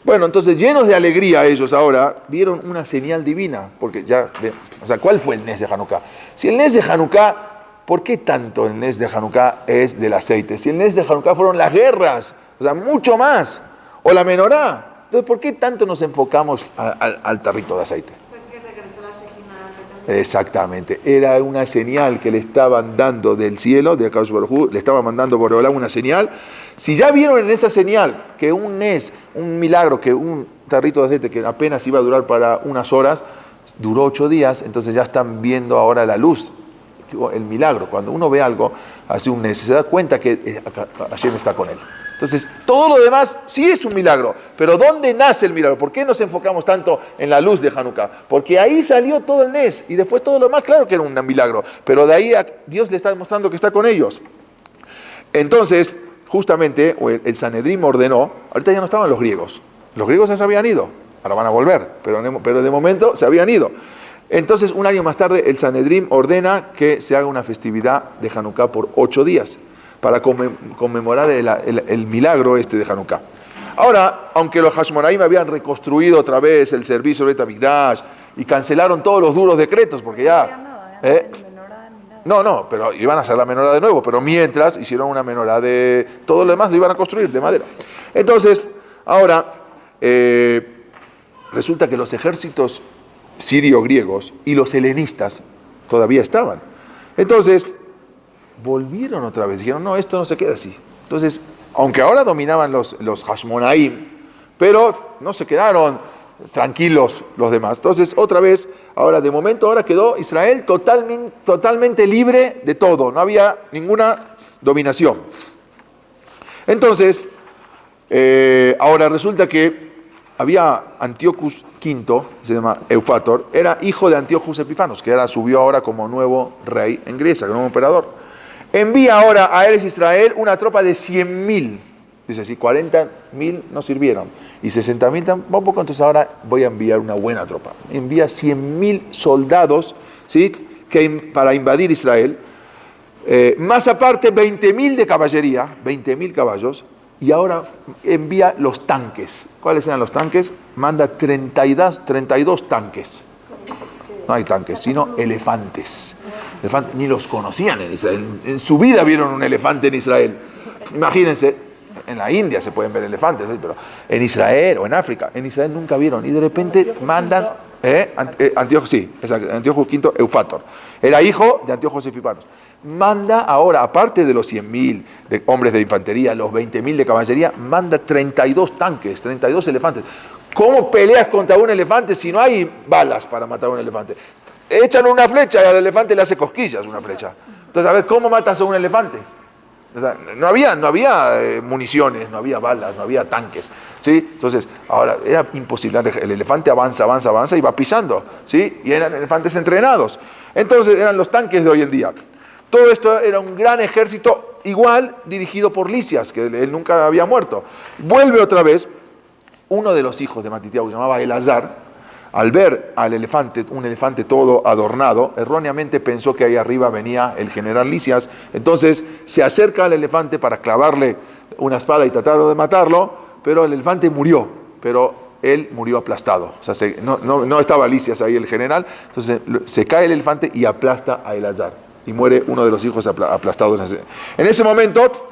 Bueno, entonces llenos de alegría ellos ahora vieron una señal divina, porque ya, o sea, ¿cuál fue el Nes de Hanukkah? Si el Nes de Hanukkah, ¿por qué tanto el Nes de Hanukkah es del aceite? Si el Nes de Hanukkah fueron las guerras, o sea, mucho más, o la menorá. Entonces, ¿por qué tanto nos enfocamos al tarrito de aceite? Exactamente, era una señal que le estaban dando del cielo, de Akadosh Baruj Hu, le estaba mandando por Olam una señal. Si ya vieron en esa señal que un Nes, un milagro, que un tarrito de aceite que apenas iba a durar para unas horas, duró 8 días, entonces ya están viendo ahora la luz, el milagro. Cuando uno ve algo, hace un Nes, se da cuenta que Hashem está con él. Entonces, todo lo demás sí es un milagro, pero ¿dónde nace el milagro? ¿Por qué nos enfocamos tanto en la luz de Hanukkah? Porque ahí salió todo el Nes, y después todo lo demás, claro que era un milagro, pero de ahí Dios le está demostrando que está con ellos. Entonces, justamente, el Sanedrín ordenó, ahorita ya no estaban los griegos ya se habían ido, ahora van a volver, pero de momento se habían ido. Entonces, un año más tarde, el Sanedrín ordena que se haga una festividad de Hanukkah por 8 días, para conmemorar el milagro de Hanukkah. Ahora, aunque los Hashmonaim habían reconstruido otra vez el servicio del Bet HaMikdash y cancelaron todos los duros decretos, porque ya... No, pero iban a hacer la menorá de nuevo, pero mientras hicieron una menorá de... Todo lo demás lo iban a construir de madera. Entonces, ahora, resulta que los ejércitos sirio-griegos y los helenistas todavía estaban. Entonces, volvieron otra vez, dijeron, no, esto no se queda así. Entonces, aunque ahora dominaban los Hashmonaim, pero no se quedaron tranquilos los demás. Entonces, otra vez, ahora de momento, ahora quedó Israel totalmente libre de todo, no había ninguna dominación. Entonces, ahora resulta que había Antíochus V, se llama Eufator, era hijo de Antíochus Epifanos, que subió ahora como nuevo rey en Grecia, como nuevo emperador. Envía ahora a Eretz Israel una tropa de 100.000. Dice, si 40.000 no sirvieron y 60.000 tampoco, entonces ahora voy a enviar una buena tropa. Envía 100.000 soldados, ¿sí?, para invadir Israel. Más aparte 20.000 de caballería, 20.000 caballos. Y ahora envía los tanques. ¿Cuáles eran los tanques? Manda 32 tanques. No hay tanques, sino elefantes. Ni los conocían en Israel. En su vida vieron un elefante en Israel. Imagínense, en la India se pueden ver elefantes, ¿sí?, pero en Israel o en África, en Israel nunca vieron. Y de repente mandan... Antíochus V Eufator. Era hijo de Antíochus Epifanos. Manda ahora, aparte de los 100.000 de hombres de infantería, los 20.000 de caballería, manda 32 tanques, 32 elefantes. ¿Cómo peleas contra un elefante si no hay balas para matar a un elefante? Echan una flecha y al elefante le hace cosquillas una flecha. Entonces, a ver, ¿cómo matas a un elefante? O sea, no había municiones, no había balas, no había tanques, ¿sí? Entonces, ahora era imposible. El elefante avanza y va pisando, ¿sí? Y eran elefantes entrenados. Entonces, eran los tanques de hoy en día. Todo esto era un gran ejército, igual dirigido por Lisias, que él nunca había muerto. Vuelve otra vez. Uno de los hijos de Matitiahu, que se llamaba Elazar, al ver al elefante, un elefante todo adornado, erróneamente pensó que ahí arriba venía el general Lisias. Entonces se acerca al elefante para clavarle una espada y tratar de matarlo, pero el elefante murió, pero él murió aplastado. O sea, no estaba Lisias ahí, el general. Entonces se cae el elefante y aplasta a Elazar. Y muere uno de los hijos aplastado. En ese momento,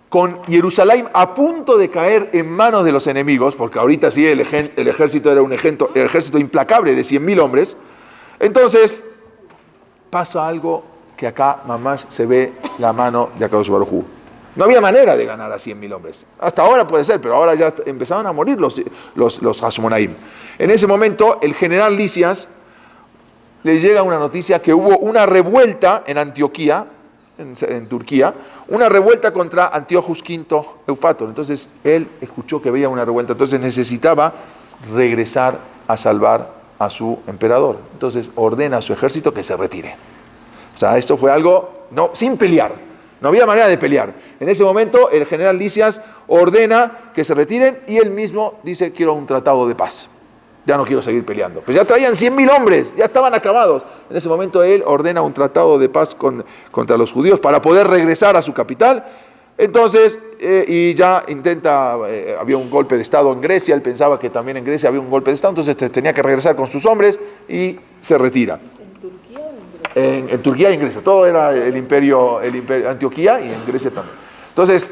con Jerusalén a punto de caer en manos de los enemigos, porque ahorita sí el ejército era un ejército implacable de 100.000 hombres, entonces pasa algo que acá mamás se ve la mano de Akadosh Baruj Hu. No había manera de ganar a 100.000 hombres. Hasta ahora puede ser, pero ahora ya empezaron a morir los Hashmonaim. En ese momento, el general Lisias le llega una noticia que hubo una revuelta en Antioquía, en Turquía, una revuelta contra Antíochus V Eufator. Entonces él escuchó que había una revuelta, entonces necesitaba regresar a salvar a su emperador. Entonces ordena a su ejército que se retire. O sea, esto fue algo sin pelear, no había manera de pelear. En ese momento el general Lisias ordena que se retiren y él mismo dice, quiero un tratado de paz. Ya no quiero seguir peleando. Pues ya traían 100.000 hombres, ya estaban acabados. En ese momento él ordena un tratado de paz contra los judíos para poder regresar a su capital. Entonces, y ya intenta, había un golpe de Estado en Grecia, él pensaba que también en Grecia había un golpe de Estado, entonces tenía que regresar con sus hombres y se retira. ¿En Turquía o en Grecia? En Turquía y en Grecia, todo era el imperio Antioquía y en Grecia también. Entonces,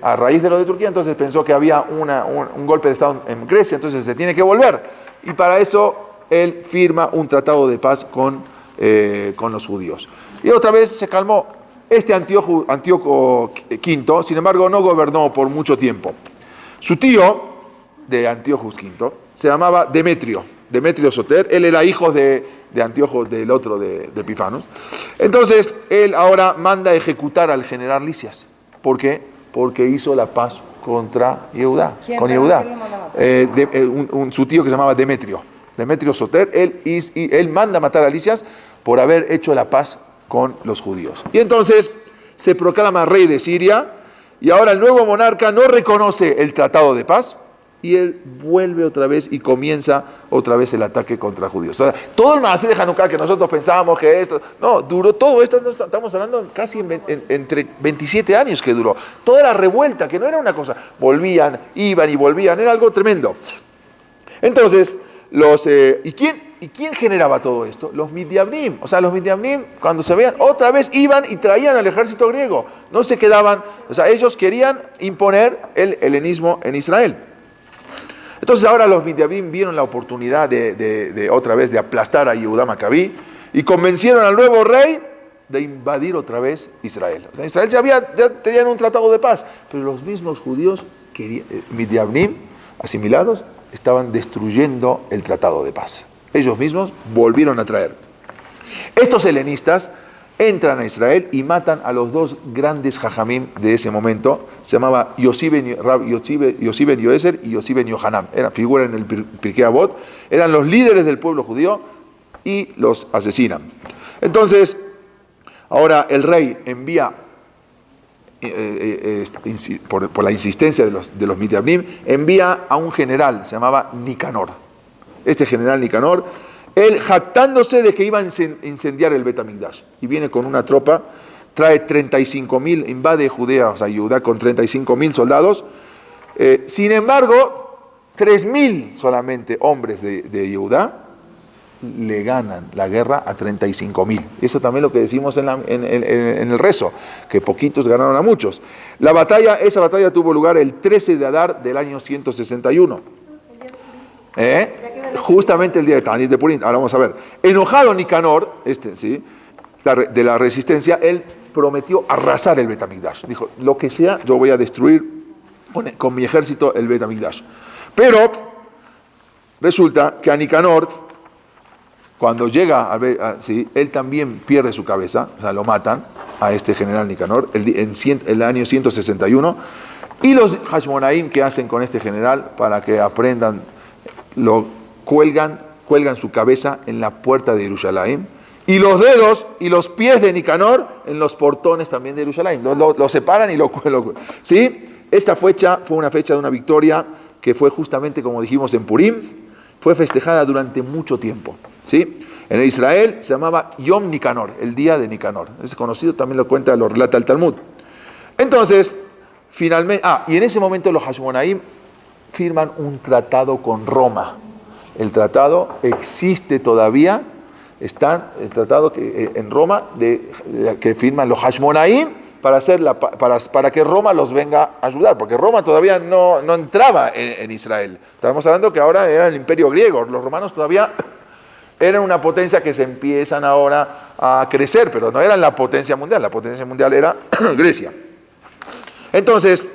a raíz de lo de Turquía, entonces pensó que había un golpe de Estado en Grecia, entonces se tiene que volver. Y para eso él firma un tratado de paz con los judíos. Y otra vez se calmó. Este Antíoco V, sin embargo, no gobernó por mucho tiempo. Su tío, de Antíoco V, se llamaba Demetrio Soter. Él era hijo de Antíoco, del otro, de Epifanos. Entonces, él ahora manda a ejecutar al general Lisias. ¿Por qué? Porque hizo la paz contra Yehudá. Con Yehudá. Su tío que se llamaba Demetrio Soter, él manda a matar a Lisias por haber hecho la paz con los judíos. Y entonces se proclama rey de Siria y ahora el nuevo monarca no reconoce el tratado de paz y él vuelve otra vez y comienza otra vez el ataque contra judíos. O sea, todo el Maaseh de Hanukkah que nosotros pensábamos que esto, no, duró todo esto, estamos hablando casi entre 27 años que duró. Toda la revuelta, que no era una cosa, volvían, iban y volvían, era algo tremendo. Entonces, ¿Y quién generaba todo esto? Los Midianim. O sea, los Midianim, cuando se veían, otra vez iban y traían al ejército griego. No se quedaban, o sea, ellos querían imponer el helenismo en Israel. Entonces ahora los Midianim vieron la oportunidad de otra vez de aplastar a Yehudá Macabí y convencieron al nuevo rey de invadir otra vez Israel. O sea, Israel ya tenían un tratado de paz, pero los mismos judíos, Midianim, asimilados, estaban destruyendo el tratado de paz. Ellos mismos volvieron a traer. Estos helenistas entran a Israel y matan a los dos grandes jajamim de ese momento. Se llamaba Yossi ben Yoezer y Yossi ben Yohanan. Figuran en el Pirkei Avot. Eran los líderes del pueblo judío y los asesinan. Entonces, ahora el rey envía, por la insistencia de los Midianim, envía a un general, se llamaba Nicanor. Este general Nicanor, él jactándose de que iba a incendiar el Bet HaMikdash, y viene con una tropa, trae 35.000, invade Judea, o sea, Judá con 35.000 soldados. Sin embargo, 3.000 solamente hombres de Judá le ganan la guerra a 35.000. Eso también lo que decimos en el rezo, que poquitos ganaron a muchos. Esa batalla tuvo lugar el 13 de Adar del año 161. Justamente el día de Tanit de Purim. Ahora vamos a ver. Enojado Nicanor, ¿sí? de la resistencia, él prometió arrasar el Bet HaMikdash. Dijo, lo que sea, yo voy a destruir con mi ejército el Bet HaMikdash. Pero resulta que a Nicanor, cuando llega él también pierde su cabeza, o sea, lo matan a este general Nicanor en el año 161. Y los Hashmonaim, ¿qué hacen con este general? Para que aprendan, lo cuelgan su cabeza en la puerta de Jerusalén y los dedos y los pies de Nicanor en los portones también de Jerusalén. Lo separan y lo cuelgan. ¿Sí? Esta fecha fue una fecha de una victoria que fue justamente, como dijimos, en Purim. Fue festejada durante mucho tiempo. ¿Sí? En Israel se llamaba Yom Nicanor, el día de Nicanor. Es conocido, también lo relata el Talmud. Entonces, finalmente, y en ese momento los Hashmonaim firman un tratado con Roma. El tratado existe todavía, está el tratado en Roma que firman los Hashmonaim para que Roma los venga a ayudar, porque Roma todavía no entraba en Israel. Estamos hablando que ahora era el imperio griego, los romanos todavía eran una potencia que se empiezan ahora a crecer, pero no eran la potencia mundial era Grecia. Entonces,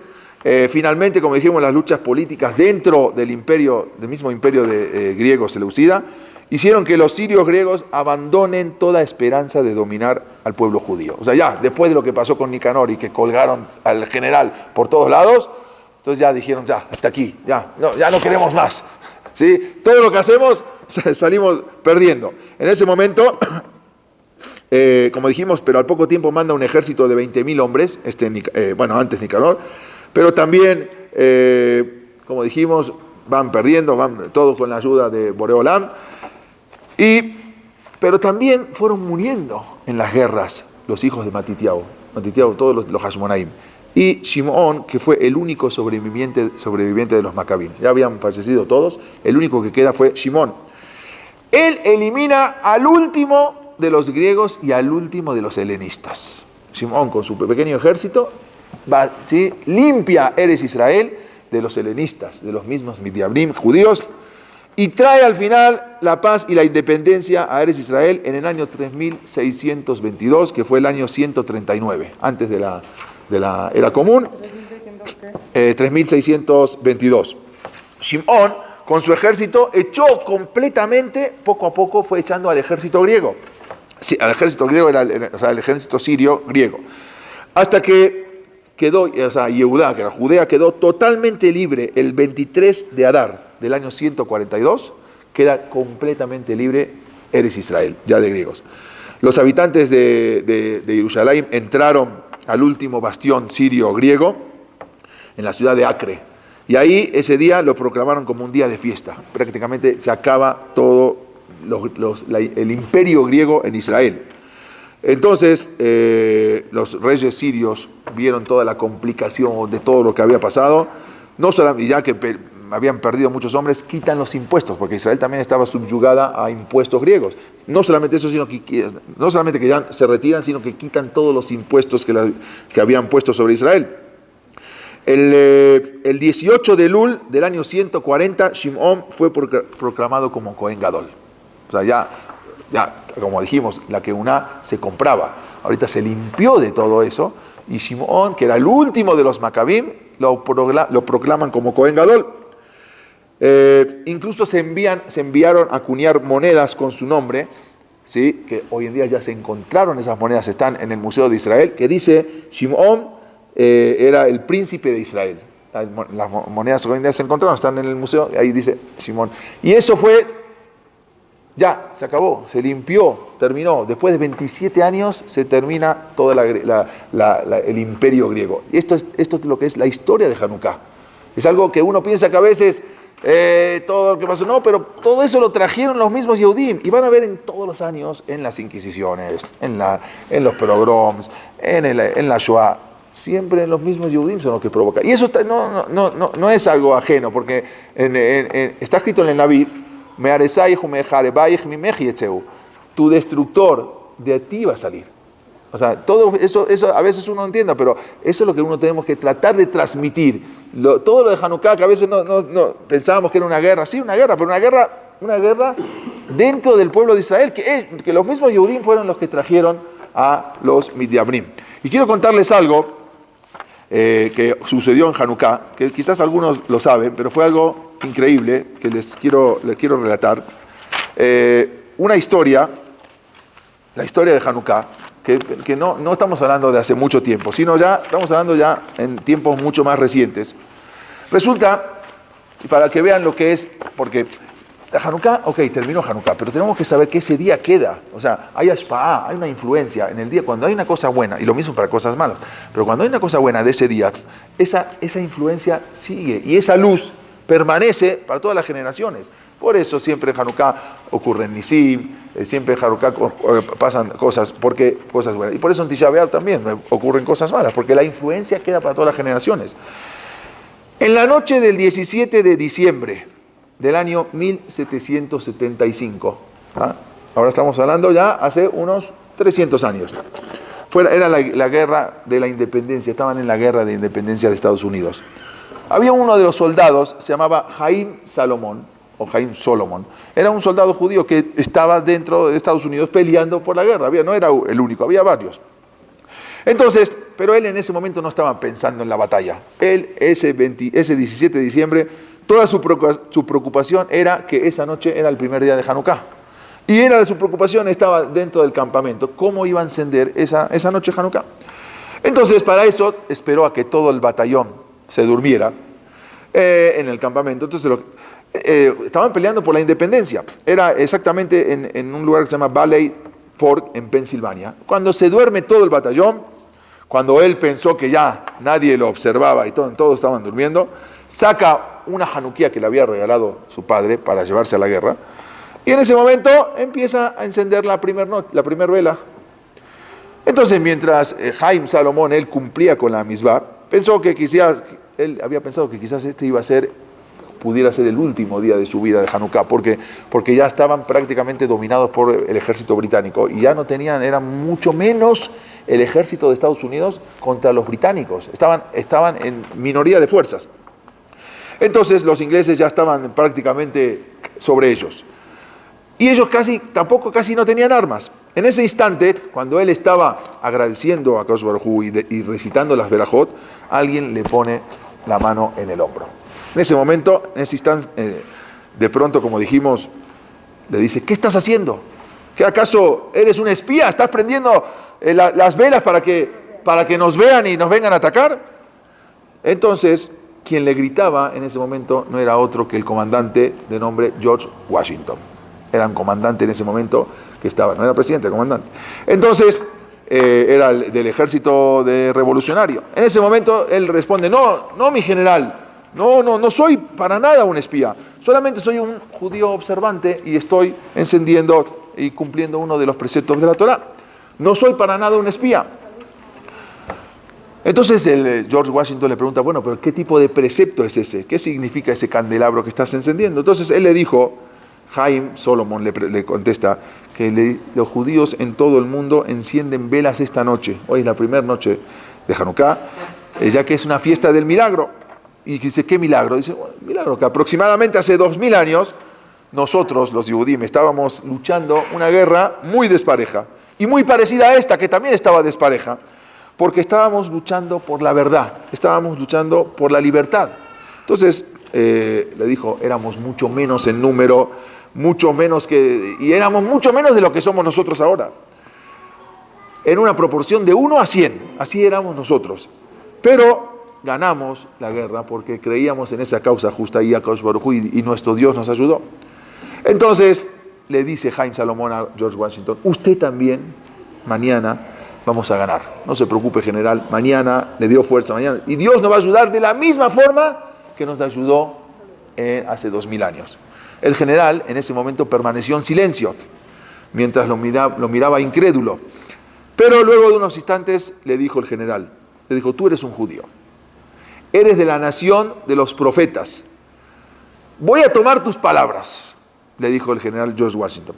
finalmente, como dijimos, las luchas políticas dentro del mismo imperio griego seleucida, hicieron que los sirios griegos abandonen toda esperanza de dominar al pueblo judío. O sea, ya, después de lo que pasó con Nicanor y que colgaron al general por todos lados, entonces ya dijeron, ya, hasta aquí, ya no queremos más. ¿Sí? Todo lo que hacemos, salimos perdiendo. En ese momento, como dijimos, pero al poco tiempo manda un ejército de 20.000 hombres, antes Nicanor, pero también, como dijimos, van perdiendo, van todos con la ayuda de Boreolam, pero también fueron muriendo en las guerras los hijos de Matitiao, todos los Hashmonaim. y Shimón, que fue el único sobreviviente de los Macabim. Ya habían fallecido todos, el único que queda fue Shimón. Él elimina al último de los griegos y al último de los helenistas. Shimón, con su pequeño ejército, va, ¿sí?, limpia Eretz Israel de los helenistas, de los mismos Midiabrim, judíos, y trae al final la paz y la independencia a Eretz Israel en el año 3622, que fue el año 139, antes de la era común. 3622. Shimón, con su ejército, echó completamente, poco a poco fue echando al ejército griego. Sí, al ejército griego, o sea, el ejército sirio griego. Hasta que quedó, o sea, Yehudá, que era Judea, quedó totalmente libre el 23 de Adar del año 142, queda completamente libre Eretz Israel, ya de griegos. Los habitantes de Jerusalén entraron al último bastión sirio griego, en la ciudad de Acre. Y ahí ese día lo proclamaron como un día de fiesta. Prácticamente se acaba todo el imperio griego en Israel. Entonces, los reyes sirios vieron toda la complicación de todo lo que había pasado. No solamente, ya que habían perdido muchos hombres, quitan los impuestos, porque Israel también estaba subyugada a impuestos griegos. No solamente eso, sino no solamente que ya se retiran, sino que quitan todos los impuestos que habían puesto sobre Israel. El 18 de Elul del año 140, Shimón fue proclamado como Cohen Gadol. O sea, ya, como dijimos, la Keuná se compraba. Ahorita se limpió de todo eso, y Shimón, que era el último de los Macabim, lo proclaman como Cohen Gadol. Incluso se enviaron a acuñar monedas con su nombre, ¿sí?, que hoy en día ya se encontraron esas monedas, están en el Museo de Israel, que dice Shimón era el príncipe de Israel. Las monedas hoy en día se encontraron, están en el museo, ahí dice Shimón. Y eso fue, ya, se acabó, se limpió, terminó. Después de 27 años se termina todo el imperio griego. Y esto es lo que es la historia de Hanukkah. Es algo que uno piensa que a veces todo lo que pasó, no, pero todo eso lo trajeron los mismos Yehudim, y van a ver en todos los años, en las inquisiciones, en los pogroms, en la Shoah, siempre los mismos Yehudim son los que provocan. Y eso no es algo ajeno, porque está escrito en el Naví, tu destructor de ti va a salir. O sea, todo eso a veces uno no entiende, pero eso es lo que uno tenemos que tratar de transmitir. Todo lo de Hanukkah, que a veces no pensábamos que era una guerra, sí, una guerra, pero una guerra dentro del pueblo de Israel, que los mismos Yehudim fueron los que trajeron a los Midiabrim. Y quiero contarles algo que sucedió en Hanukkah, que quizás algunos lo saben, pero fue algo increíble que les quiero relatar. Una historia, la historia de Hanukkah, que no estamos hablando de hace mucho tiempo, sino ya estamos hablando ya en tiempos mucho más recientes. Resulta, para que vean lo que es, porque la Hanukkah, ok, terminó Hanukkah, pero tenemos que saber que ese día queda. O sea, hay ashpa'á, hay una influencia en el día. Cuando hay una cosa buena, y lo mismo para cosas malas, pero cuando hay una cosa buena de ese día, esa influencia sigue, y esa luz permanece para todas las generaciones. Por eso siempre en Hanukkah ocurren Nisim, siempre en Hanukkah pasan cosas buenas. Y por eso en Tisha B'Av también ocurren cosas malas, porque la influencia queda para todas las generaciones. En la noche del 17 de diciembre del año 1775, ahora estamos hablando ya hace unos 300 años, era la guerra de la independencia, estaban en la guerra de independencia de Estados Unidos. Había uno de los soldados, se llamaba Haim Salomón, o Haim Solomon, era un soldado judío que estaba dentro de Estados Unidos peleando por la guerra, no era el único, había varios. Entonces, pero él en ese momento no estaba pensando en la batalla. Él, ese 17 de diciembre, toda su preocupación era que esa noche era el primer día de Hanukkah. Y su preocupación estaba dentro del campamento, cómo iba a encender esa noche Hanukkah. Entonces, para eso, esperó a que todo el batallón se durmiera en el campamento. Entonces, estaban peleando por la independencia. Era exactamente en un lugar que se llama Valley Fork, en Pensilvania. Cuando se duerme todo el batallón, cuando él pensó que ya nadie lo observaba y todos estaban durmiendo, saca una Hanukkah que le había regalado su padre para llevarse a la guerra, y en ese momento empieza a encender la primera vela. Entonces, mientras Haim Salomón, él cumplía con la misbah, Pensó que quizás, él había pensado que quizás este pudiera ser el último día de su vida de Hanukkah, porque ya estaban prácticamente dominados por el ejército británico y ya no tenían, eran mucho menos el ejército de Estados Unidos contra los británicos, estaban en minoría de fuerzas. Entonces los ingleses ya estaban prácticamente sobre ellos. Y ellos tampoco no tenían armas. En ese instante, cuando él estaba agradeciendo a Kadosh Baruj Hu y recitando las Berajot, alguien le pone la mano en el hombro. En ese momento, en ese instante, de pronto, como dijimos, le dice, ¿qué estás haciendo? ¿Qué acaso eres un espía? ¿Estás prendiendo las velas para que nos vean y nos vengan a atacar? Entonces, quien le gritaba en ese momento no era otro que el comandante de nombre George Washington. Era un comandante en ese momento que estaba, no era presidente, era comandante. Entonces, era del ejército revolucionario. En ese momento, él responde, no, mi general, no soy para nada un espía, solamente soy un judío observante y estoy encendiendo y cumpliendo uno de los preceptos de la Torá. No soy para nada un espía. Entonces George Washington le pregunta, bueno, pero ¿qué tipo de precepto es ese? ¿Qué significa ese candelabro que estás encendiendo? Entonces él le dijo, Haim Solomon le contesta, que los judíos en todo el mundo encienden velas esta noche. Hoy es la primera noche de Hanukkah, ya que es una fiesta del milagro. Y dice, ¿qué milagro? Dice, bueno, milagro que aproximadamente hace 2000 años, nosotros, los Yehudim, estábamos luchando una guerra muy despareja. Y muy parecida a esta, que también estaba despareja. Porque estábamos luchando por la verdad, estábamos luchando por la libertad. Entonces, le dijo, éramos mucho menos en número, y éramos mucho menos de lo que somos nosotros ahora. En una proporción de 1 a 100, así éramos nosotros. Pero ganamos la guerra porque creíamos en esa causa justa y Akadosh Baruj Hu y nuestro Dios nos ayudó. Entonces, le dice Haim Salomón a George Washington, usted también, mañana, vamos a ganar. No se preocupe, general, mañana le dio fuerza, mañana. Y Dios nos va a ayudar de la misma forma que nos ayudó hace 2000 años. El general en ese momento permaneció en silencio, mientras lo miraba incrédulo. Pero luego de unos instantes le dijo el general, le dijo, tú eres un judío, eres de la nación de los profetas. Voy a tomar tus palabras, le dijo el general George Washington.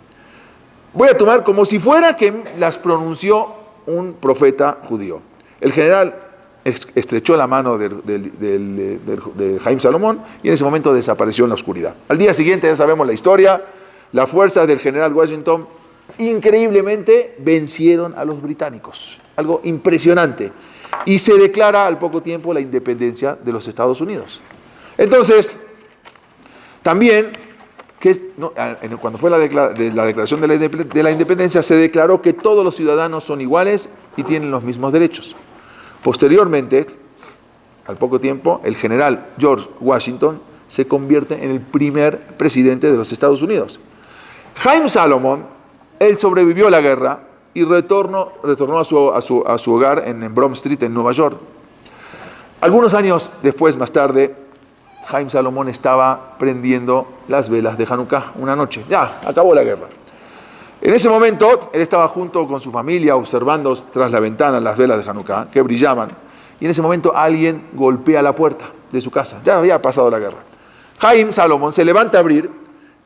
Voy a tomar como si fuera que las pronunció un profeta judío. El general estrechó la mano de Haim Salomón y en ese momento desapareció en la oscuridad. Al día siguiente, ya sabemos la historia, las fuerzas del general Washington increíblemente vencieron a los británicos. Algo impresionante. Y se declara al poco tiempo la independencia de los Estados Unidos. Entonces, también, cuando fue la declaración de la independencia, se declaró que todos los ciudadanos son iguales y tienen los mismos derechos. Posteriormente, al poco tiempo, el general George Washington se convierte en el primer presidente de los Estados Unidos. Haim Salomón, él sobrevivió a la guerra y retornó a su hogar en Brom Street, en Nueva York. Algunos años después, más tarde, Haim Salomón estaba prendiendo las velas de Hanukkah una noche. Ya, acabó la guerra. En ese momento, él estaba junto con su familia observando tras la ventana las velas de Hanukkah que brillaban. Y en ese momento alguien golpea la puerta de su casa. Ya había pasado la guerra. Haim Salomón se levanta a abrir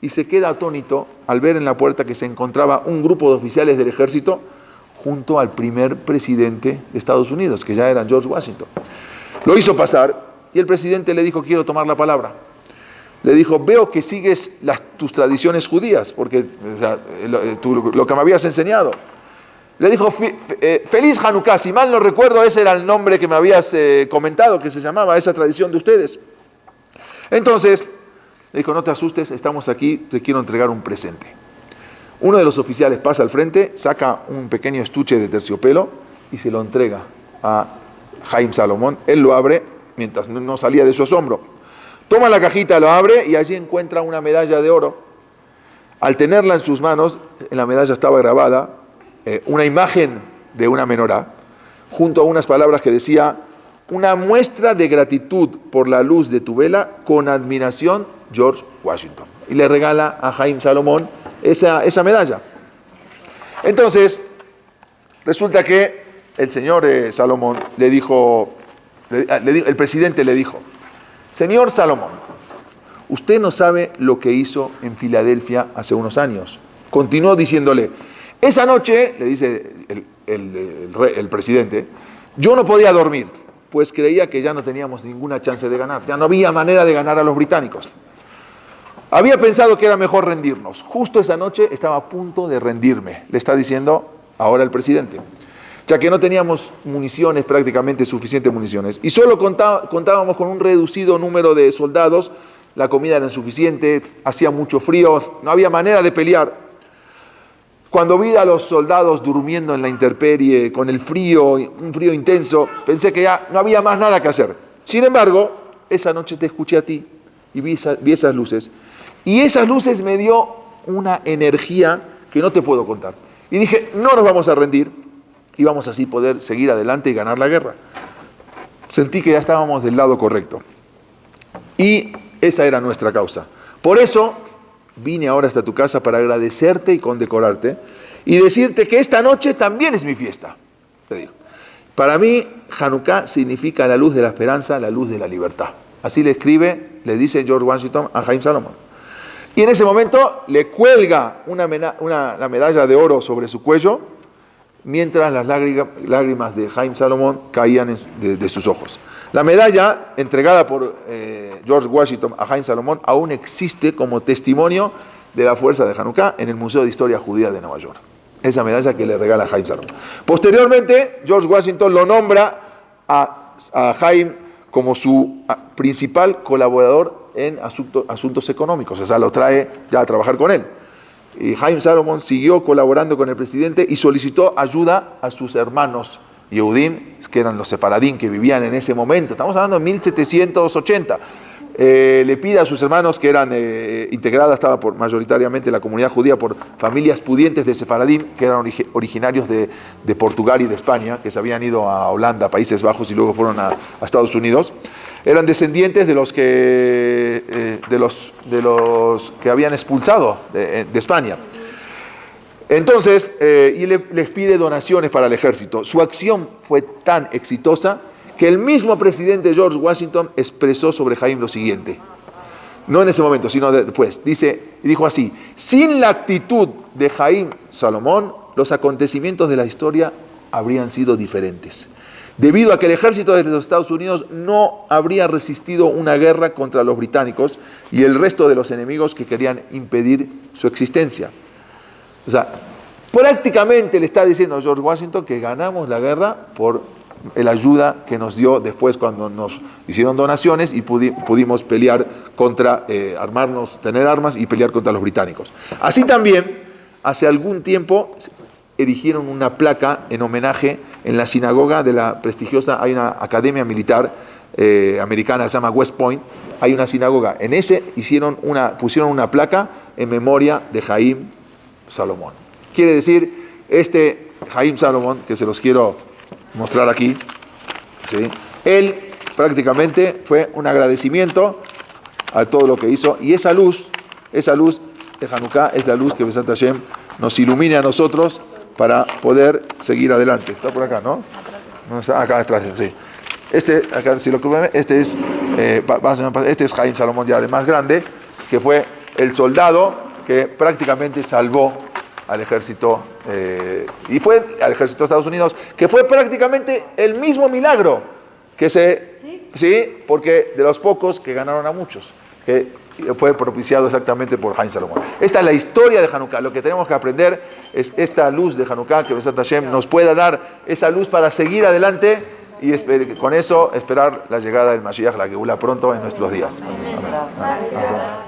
y se queda atónito al ver en la puerta que se encontraba un grupo de oficiales del ejército junto al primer presidente de Estados Unidos, que ya era George Washington. Lo hizo pasar y el presidente le dijo, quiero tomar la palabra. Le dijo, veo que sigues tus tradiciones judías, porque lo que me habías enseñado. Le dijo, feliz Hanukkah, si mal no recuerdo, ese era el nombre que me habías comentado, que se llamaba esa tradición de ustedes. Entonces, le dijo, no te asustes, estamos aquí, te quiero entregar un presente. Uno de los oficiales pasa al frente, saca un pequeño estuche de terciopelo y se lo entrega a Haim Salomón. Él lo abre mientras no salía de su asombro. Toma la cajita, lo abre y allí encuentra una medalla de oro. Al tenerla en sus manos, en la medalla estaba grabada una imagen de una menorá, junto a unas palabras que decía, una muestra de gratitud por la luz de tu vela, con admiración, George Washington. Y le regala a Haim Salomón esa medalla. Entonces, resulta que el señor Salomón le dijo el presidente le dijo: señor Salomón, usted no sabe lo que hizo en Filadelfia hace unos años. Continuó diciéndole: esa noche, le dice el presidente, yo no podía dormir, pues creía que ya no teníamos ninguna chance de ganar, ya no había manera de ganar a los británicos. Había pensado que era mejor rendirnos. Justo esa noche estaba a punto de rendirme, le está diciendo ahora el presidente, ya que no teníamos municiones, prácticamente suficientes municiones, y solo contábamos con un reducido número de soldados, la comida era insuficiente, hacía mucho frío, no había manera de pelear. Cuando vi a los soldados durmiendo en la intemperie, con el frío, un frío intenso, pensé que ya no había más nada que hacer. Sin embargo, esa noche te escuché a ti y vi esas luces. Y esas luces me dio una energía que no te puedo contar. Y dije: no nos vamos a rendir y vamos así poder seguir adelante y ganar la guerra. Sentí que ya estábamos del lado correcto. Y esa era nuestra causa. Por eso vine ahora hasta tu casa para agradecerte y condecorarte y decirte que esta noche también es mi fiesta. Te digo. Para mí, Hanukkah significa la luz de la esperanza, la luz de la libertad. Así le dice George Washington a Haim Salomon. Y en ese momento le cuelga la medalla de oro sobre su cuello, mientras las lágrimas de Haim Salomon caían de sus ojos. La medalla entregada por George Washington a Haim Salomon aún existe como testimonio de la fuerza de Hanukkah en el Museo de Historia Judía de Nueva York. Esa medalla que le regala Haim Salomon. Posteriormente, George Washington lo nombra a Haim como su principal colaborador en asuntos económicos, o sea, lo trae ya a trabajar con él. Y Haim Salomon siguió colaborando con el presidente y solicitó ayuda a sus hermanos Yehudim, que eran los sefaradín que vivían en ese momento. Estamos hablando de 1780. Le pide a sus hermanos, que eran integradas, estaba mayoritariamente la comunidad judía por familias pudientes de sefaradín, que eran originarios de Portugal y de España, que se habían ido a Holanda, Países Bajos, y luego fueron a Estados Unidos. Eran descendientes de los que habían expulsado de España. Entonces, y les pide donaciones para el ejército. Su acción fue tan exitosa que el mismo presidente George Washington expresó sobre Haim lo siguiente. No en ese momento, sino después. Dijo así: sin la actitud de Haim Salomón, los acontecimientos de la historia habrían sido diferentes. Debido a que el ejército de los Estados Unidos no habría resistido una guerra contra los británicos y el resto de los enemigos que querían impedir su existencia. O sea, prácticamente le está diciendo a George Washington que ganamos la guerra por la ayuda que nos dio después cuando nos hicieron donaciones y pudimos pelear contra, tener armas y pelear contra los británicos. Así también, hace algún tiempo erigieron una placa en homenaje en la sinagoga de la prestigiosa, hay una academia militar americana, se llama West Point, hay una sinagoga. En ese pusieron una placa en memoria de Haim Salomón. Quiere decir, Haim Salomón, que se los quiero mostrar aquí, ¿sí? Él prácticamente fue un agradecimiento a todo lo que hizo, y esa luz de Hanukkah es la luz que Besat Hashem nos ilumine a nosotros para poder seguir adelante. Está por acá, ¿no? Acá atrás, sí. Acá, si lo que este es Haim Salomón, ya de más grande, que fue el soldado que prácticamente salvó al ejército, y fue al ejército de Estados Unidos, que fue prácticamente el mismo milagro que sí, porque de los pocos que ganaron a muchos, que fue propiciado exactamente por Haim Salomón. Esta es la historia de Hanukkah. Lo que tenemos que aprender es esta luz de Hanukkah, que Besat Hashem nos pueda dar esa luz para seguir adelante y con eso esperar la llegada del Mashiach, la Geula, pronto en nuestros días. Amén.